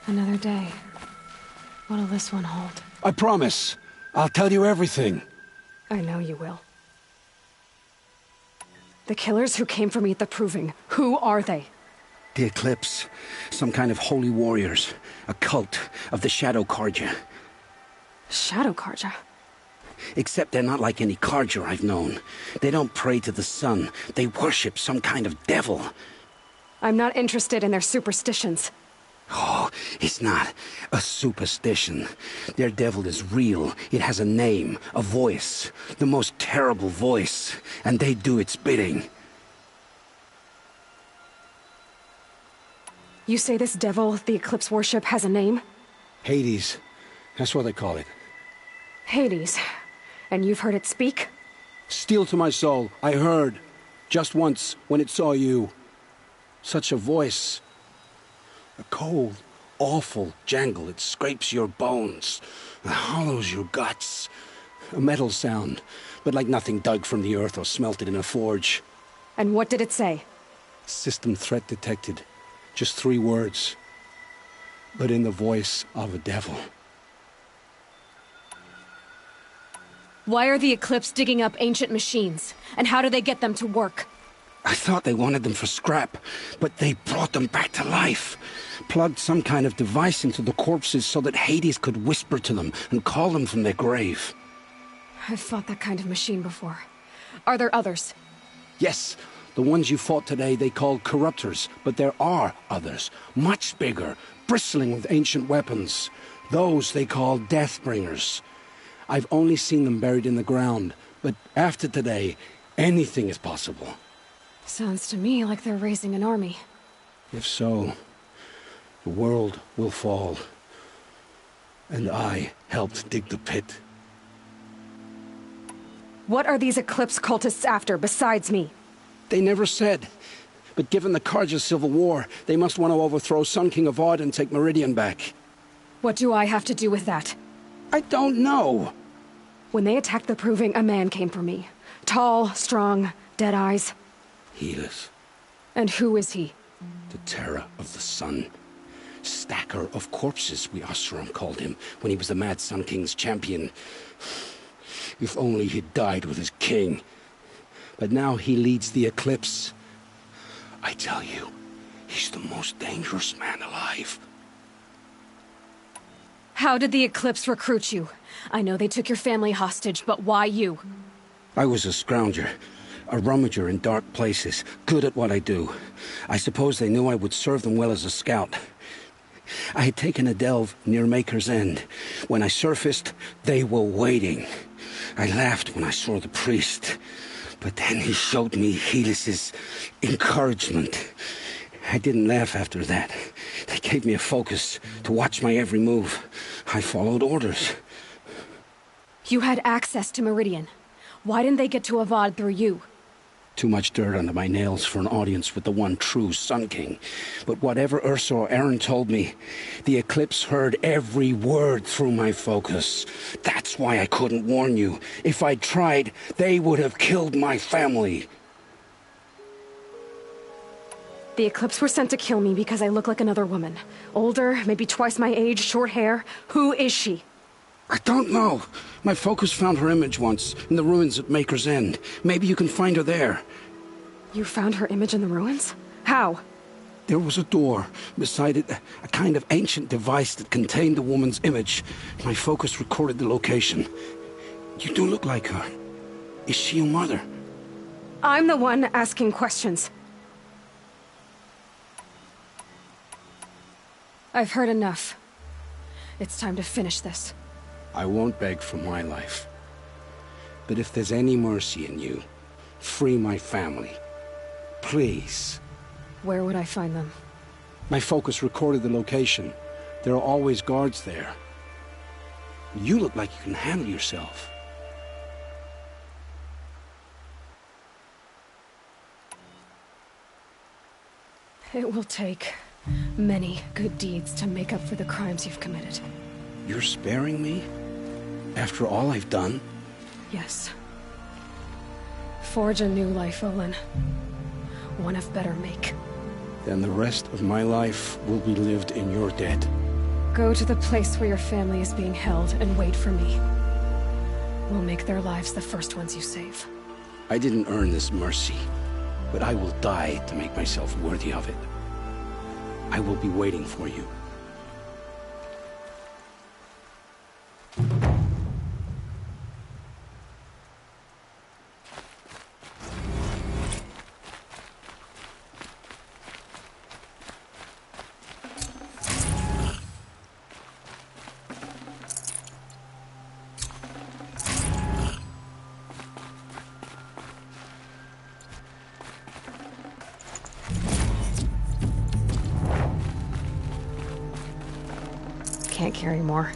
B: Another day. What'll this one hold?
P: I promise. I'll tell you everything.
B: I know you will. The killers who came for me at the Proving, who are they?
P: The Eclipse. Some kind of holy warriors. A cult of the Shadow Carja.
B: Shadow Carja?
P: Except they're not like any Carja I've known. They don't pray to the sun. They worship some kind of devil.
B: I'm not interested in their superstitions.
P: Oh, it's not a superstition. Their devil is real. It has a name, a voice. The most terrible voice. And they do its bidding.
B: You say this devil the Eclipse worship has a name?
P: Hades. That's what they call it.
B: Hades. And you've heard it speak?
P: Steel to my soul. I heard. Just once, when it saw you. Such a voice. A cold, awful jangle. It scrapes your bones. It hollows your guts. A metal sound, but like nothing dug from the earth or smelted in a forge.
B: And what did it say?
P: System threat detected. Just 3 words. But in the voice of a devil.
B: Why are the Eclipse digging up ancient machines? And how do they get them to work?
P: I thought they wanted them for scrap, but they brought them back to life. Plugged some kind of device into the corpses so that Hades could whisper to them and call them from their grave.
B: I've fought that kind of machine before. Are there others?
P: Yes, the ones you fought today they called corruptors, but there are others, much bigger, bristling with ancient weapons. Those they call Deathbringers. I've only seen them buried in the ground, but after today, anything is possible.
B: Sounds to me like they're raising an army.
P: If so, the world will fall. And I helped dig the pit.
B: What are these Eclipse cultists after, besides me?
P: They never said. But given the Carja civil war, they must want to overthrow Sun King of Odd and take Meridian back.
B: What do I have to do with that?
P: I don't know.
B: When they attacked the Proving, a man came for me. Tall, strong, dead eyes.
P: Helis.
B: And who is he?
P: The terror of the sun. Stacker of corpses, we Oseram called him, when he was the Mad Sun King's champion. If only he'd died with his king. But now he leads the Eclipse. I tell you, he's the most dangerous man alive.
B: How did the Eclipse recruit you? I know they took your family hostage, but why you?
P: I was a scrounger. A rummager in dark places, good at what I do. I suppose they knew I would serve them well as a scout. I had taken a delve near Maker's End. When I surfaced, they were waiting. I laughed when I saw the priest. But then he showed me Helis's encouragement. I didn't laugh after that. They gave me a focus to watch my every move. I followed orders.
B: You had access to Meridian. Why didn't they get to Avad through you?
P: Too much dirt under my nails for an audience with the one true Sun King. But whatever Ursa or Aaron told me, the Eclipse heard every word through my focus. That's why I couldn't warn you. If I'd tried, they would have killed my family.
B: The Eclipse were sent to kill me because I look like another woman. Older, maybe twice my age, short hair. Who is she?
P: I don't know. My focus found her image once, in the ruins at Maker's End. Maybe you can find her there.
B: You found her image in the ruins? How?
P: There was a door. Beside it, a kind of ancient device that contained the woman's image. My focus recorded the location. You do look like her. Is she your mother?
B: I'm the one asking questions. I've heard enough. It's time to finish this.
P: I won't beg for my life. But if there's any mercy in you, free my family. Please.
B: Where would I find them?
P: My focus recorded the location. There are always guards there. You look like you can handle yourself.
B: It will take many good deeds to make up for the crimes you've committed.
P: You're sparing me? After all I've done?
B: Yes. Forge a new life, Olin. One of better make.
P: Then the rest of my life will be lived in your debt.
B: Go to the place where your family is being held and wait for me. We'll make their lives the first ones you save.
P: I didn't earn this mercy, but I will die to make myself worthy of it. I will be waiting for you.
B: Can't carry more.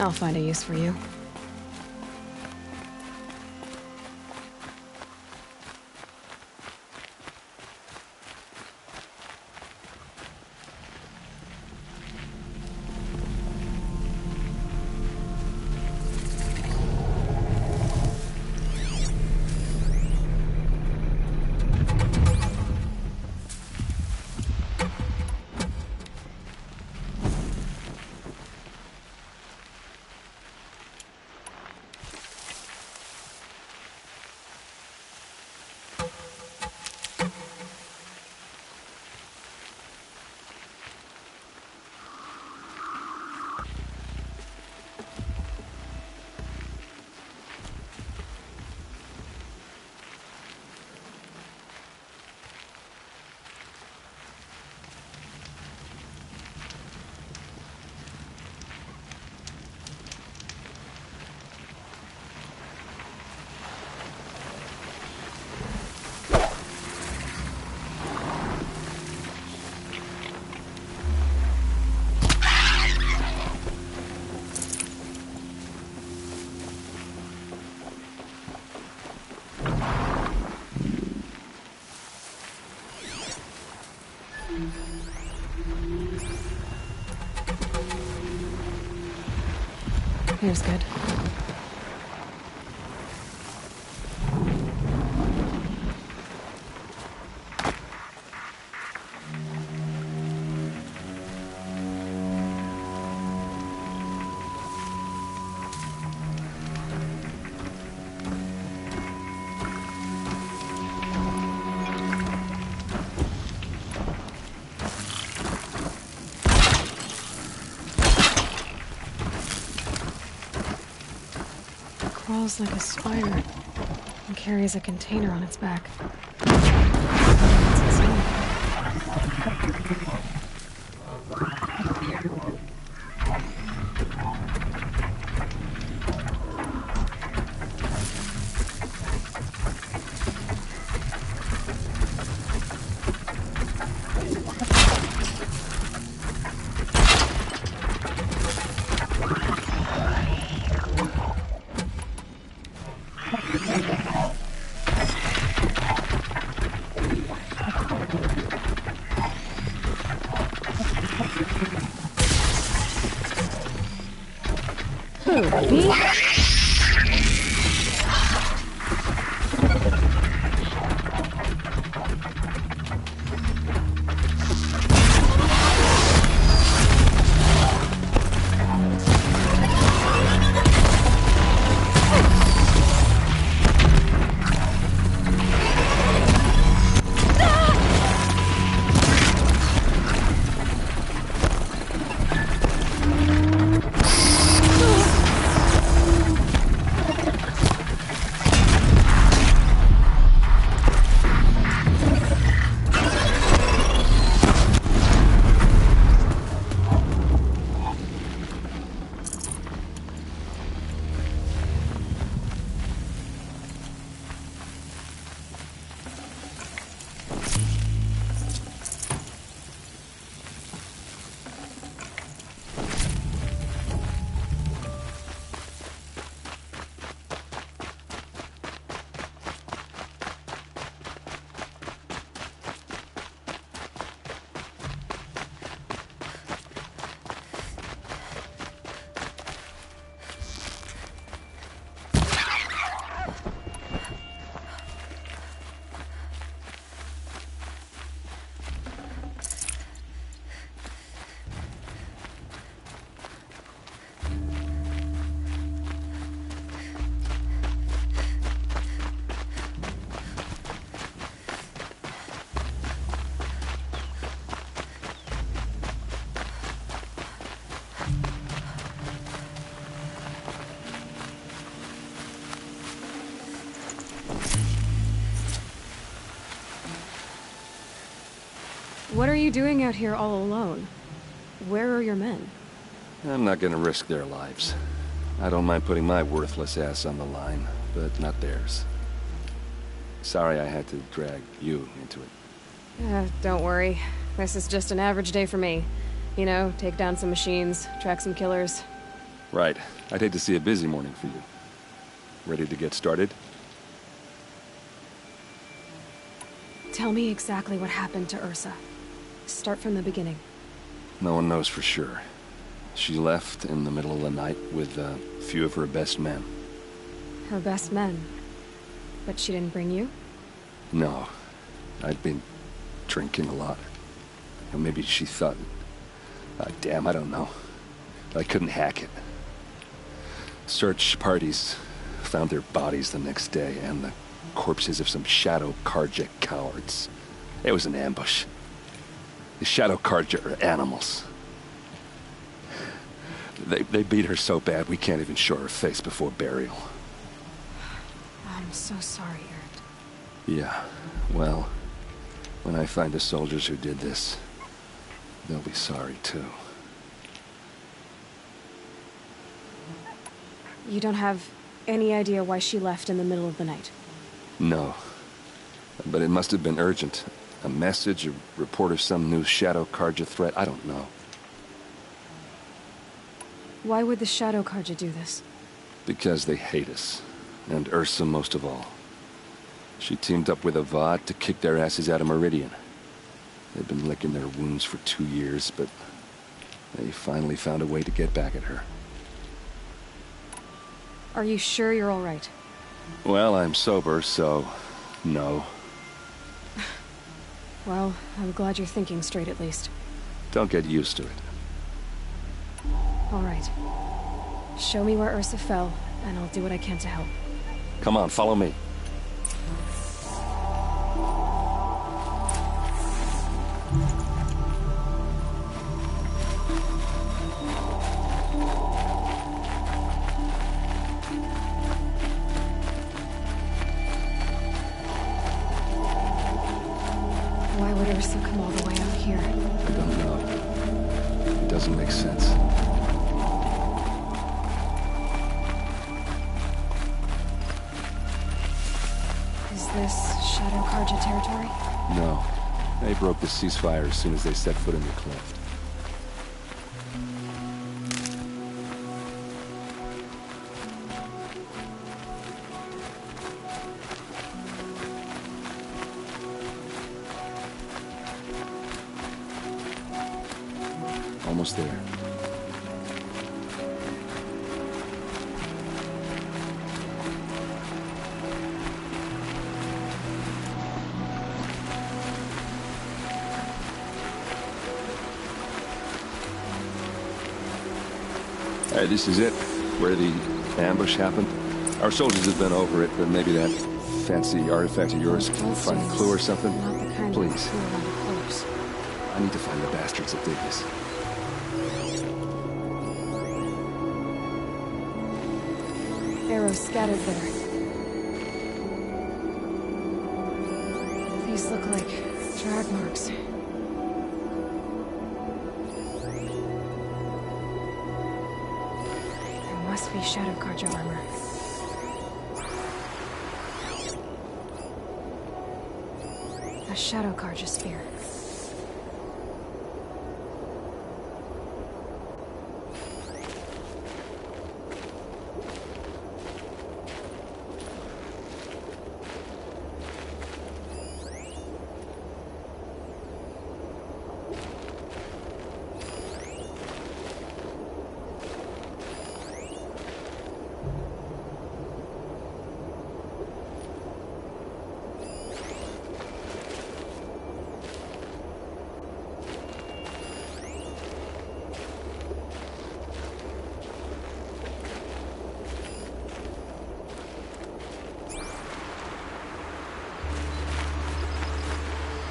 B: I'll find a use for you. Here's good. Crawls like a spider and carries a container on its back. What's inside? Me? What are you doing out here all alone? Where are your men?
H: I'm not gonna risk their lives. I don't mind putting my worthless ass on the line, but not theirs. Sorry I had to drag you into it.
B: Don't worry. This is just an average day for me. You know, take down some machines, track some killers.
H: Right. I'd hate to see a busy morning for you. Ready to get started?
B: Tell me exactly what happened to Ursa. Start from the beginning.
H: No one knows for sure. She left in the middle of the night with a few of her best men.
B: Her best men? But she didn't bring you?
H: No. I'd been drinking a lot. Or maybe she thought... damn, I don't know. I couldn't hack it. Search parties found their bodies the next day, and the corpses of some Shadow Karja cowards. It was an ambush. The Shadow Karja are animals. They beat her so bad we can't even show her face before burial.
B: I'm so sorry, Ert.
H: Yeah, well, when I find the soldiers who did this, they'll be sorry too.
B: You don't have any idea why she left in the middle of the night?
H: No. But it must have been urgent. A message, a report of some new Shadow Karja threat, I don't know.
B: Why would the Shadow Karja do this?
H: Because they hate us. And Ursa most of all. She teamed up with Avad to kick their asses out of Meridian. They've been licking their wounds for 2 years, but they finally found a way to get back at her.
B: Are you sure you're all right?
H: Well, I'm sober, so... no.
B: Well, I'm glad you're thinking straight at least.
H: Don't get used to it.
B: All right. Show me where Ursa fell, and I'll do what I can to help.
H: Come on, follow me.
B: Why would Ursa come all the way out here?
H: I don't know. It doesn't make sense.
B: Is this Shadow Karja territory?
H: No. They broke the ceasefire as soon as they set foot in the cleft. Almost there. This is it, where the ambush happened. Our soldiers have been over it, but maybe that fancy artifact of yours can find a clue or something. Please. I need to find the bastards that did this.
B: Arrows scattered there. These look like drag marks. There must be Shadow Karja armor. A Shadow Karja spear.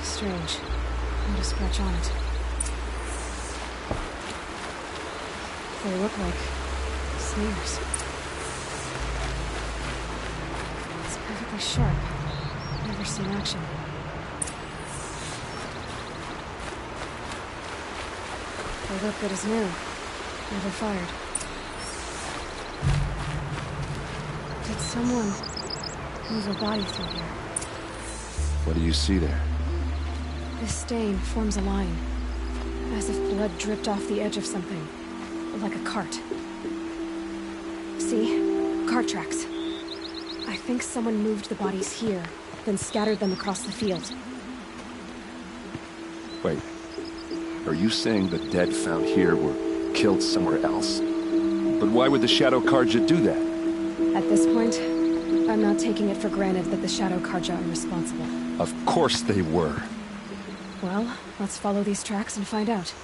B: Strange. Not a scratch on it. They look like sneers. It's perfectly sharp. Never seen action. They look good as new. Never fired. Did someone move a body through here?
H: What do you see there?
B: This stain forms a line, as if blood dripped off the edge of something, like a cart. See? Cart tracks. I think someone moved the bodies here, then scattered them across the field.
H: Wait. Are you saying the dead found here were killed somewhere else? But why would the Shadow Karja do that?
B: At this point, I'm not taking it for granted that the Shadow Karja are responsible.
H: Of course they were.
B: Well, let's follow these tracks and find out.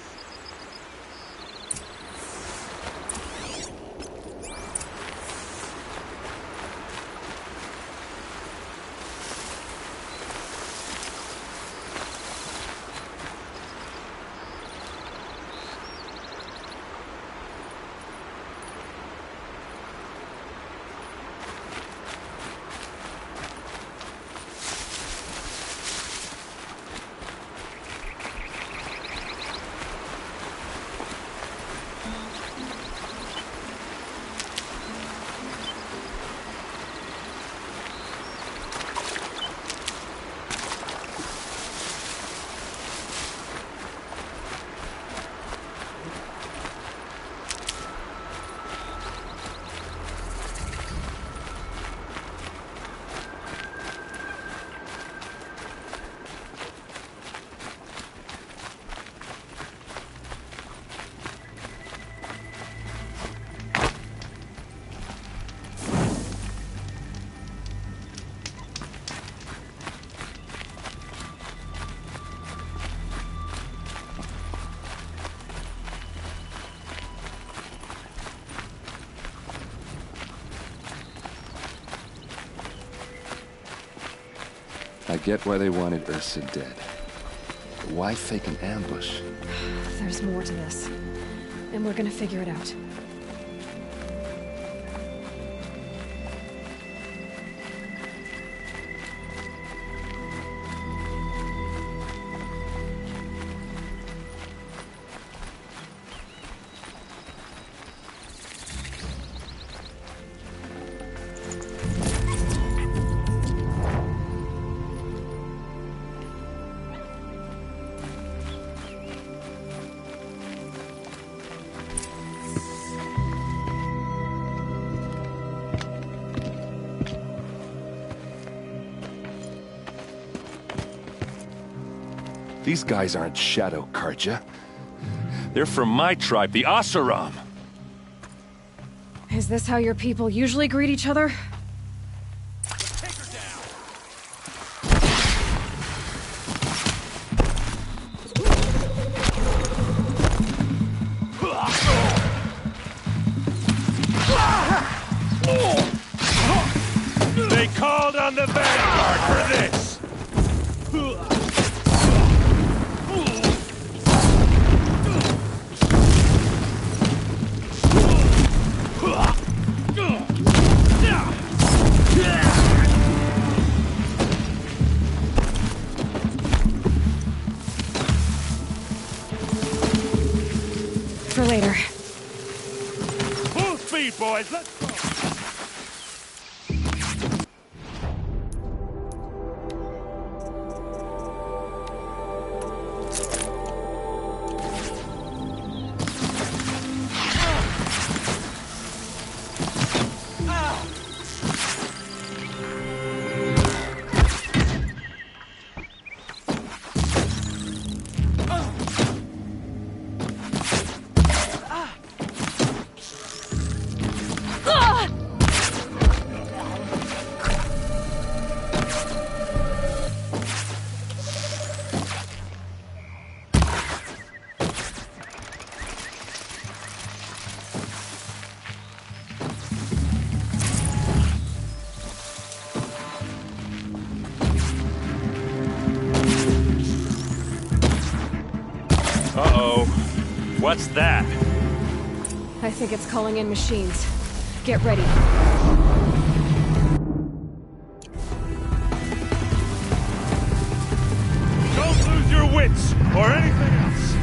H: I get why they wanted Ursa dead. But why fake an ambush?
B: There's more to this, and we're gonna figure it out.
H: These guys aren't Shadow Karja. They're from my tribe, the Asaram.
B: Is this how your people usually greet each other?
S: They called on the vanguard for this!
B: For later.
S: Full speed, boys! Let's go!
M: Uh-oh. What's that?
B: I think it's calling in machines. Get ready.
S: Don't lose your wits, or anything else!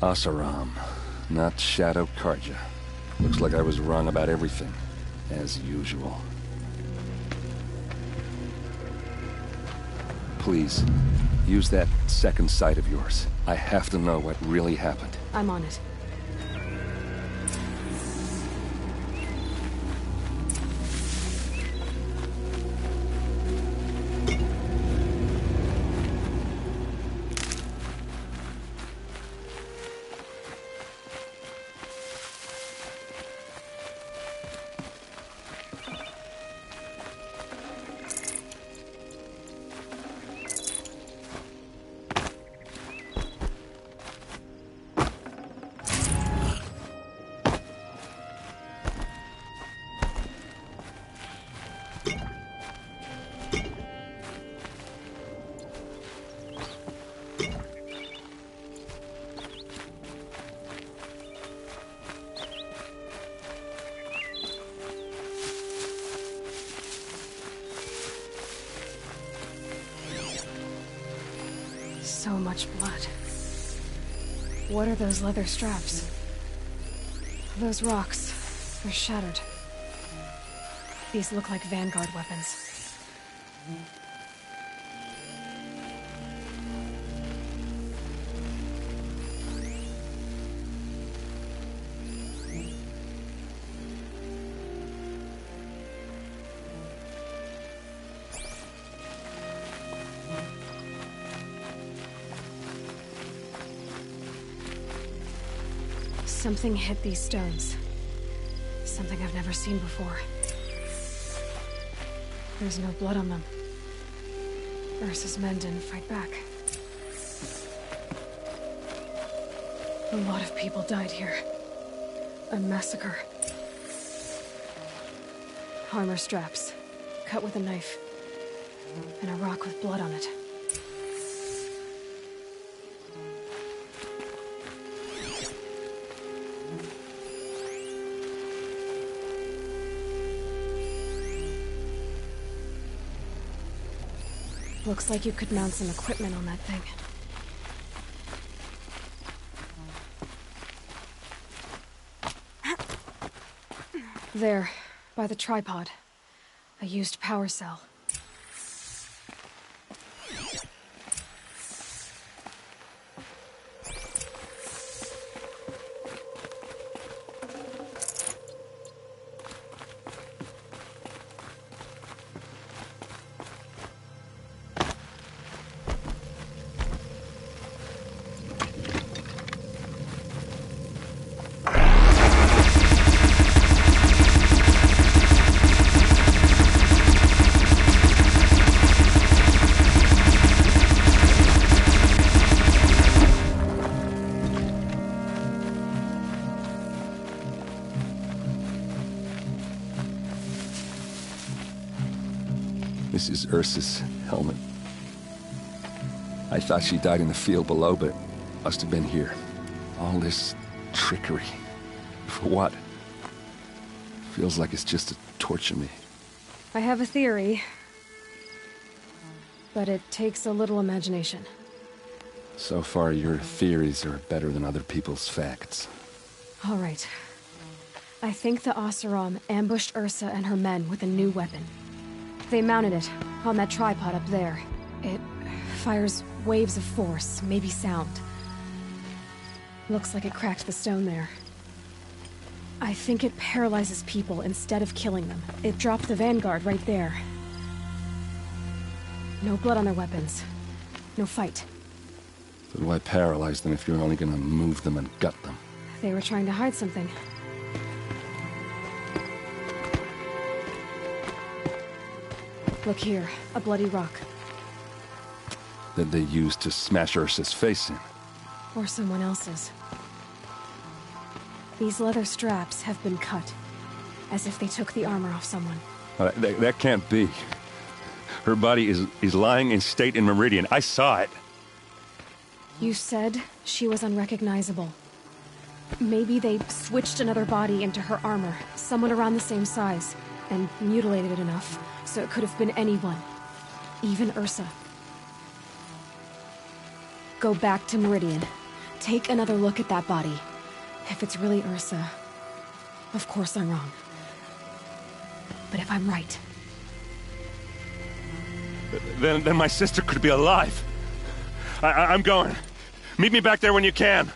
H: Asaram, not Shadow Karja. Looks like I was wrong about everything, as usual. Please, use that second sight of yours. I have to know what really happened.
B: I'm on it. So much blood. What are those leather straps? Those rocks, they're shattered. These look like Vanguard weapons. Something hit these stones. Something I've never seen before. There's no blood on them. Ursa's men didn't fight back. A lot of people died here. A massacre. Armor straps, cut with a knife, and a rock with blood on it. Looks like you could mount some equipment on that thing. There, by the tripod. A used power cell.
H: This is Ursa's helmet. I thought she died in the field below, but must have been here. All this trickery. For what? Feels like it's just to torture me.
B: I have a theory, but it takes a little imagination.
H: So far, your theories are better than other people's facts.
B: All right. I think the Oseram ambushed Ursa and her men with a new weapon. They mounted it on that tripod up there. It fires waves of force, maybe sound. Looks like it cracked the stone there. I think it paralyzes people instead of killing them. It dropped the Vanguard right there. No blood on their weapons. No fight.
H: But why paralyze them if you're only gonna move them and gut them?
B: They were trying to hide something. Look here, a bloody rock.
H: That they used to smash Ursa's face in.
B: Or someone else's. These leather straps have been cut, as if they took the armor off someone.
H: That can't be. Her body is lying in state in Meridian. I saw it.
B: You said she was unrecognizable. Maybe they switched another body into her armor, someone around the same size, and mutilated it enough, so it could have been anyone. Even Ursa. Go back to Meridian. take another look at that body. If it's really Ursa, of course I'm wrong. But if I'm right...
H: Then my sister could be alive. I'm going. Meet me back there when you can.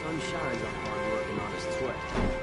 J: sun shines on hard work and honest sweat.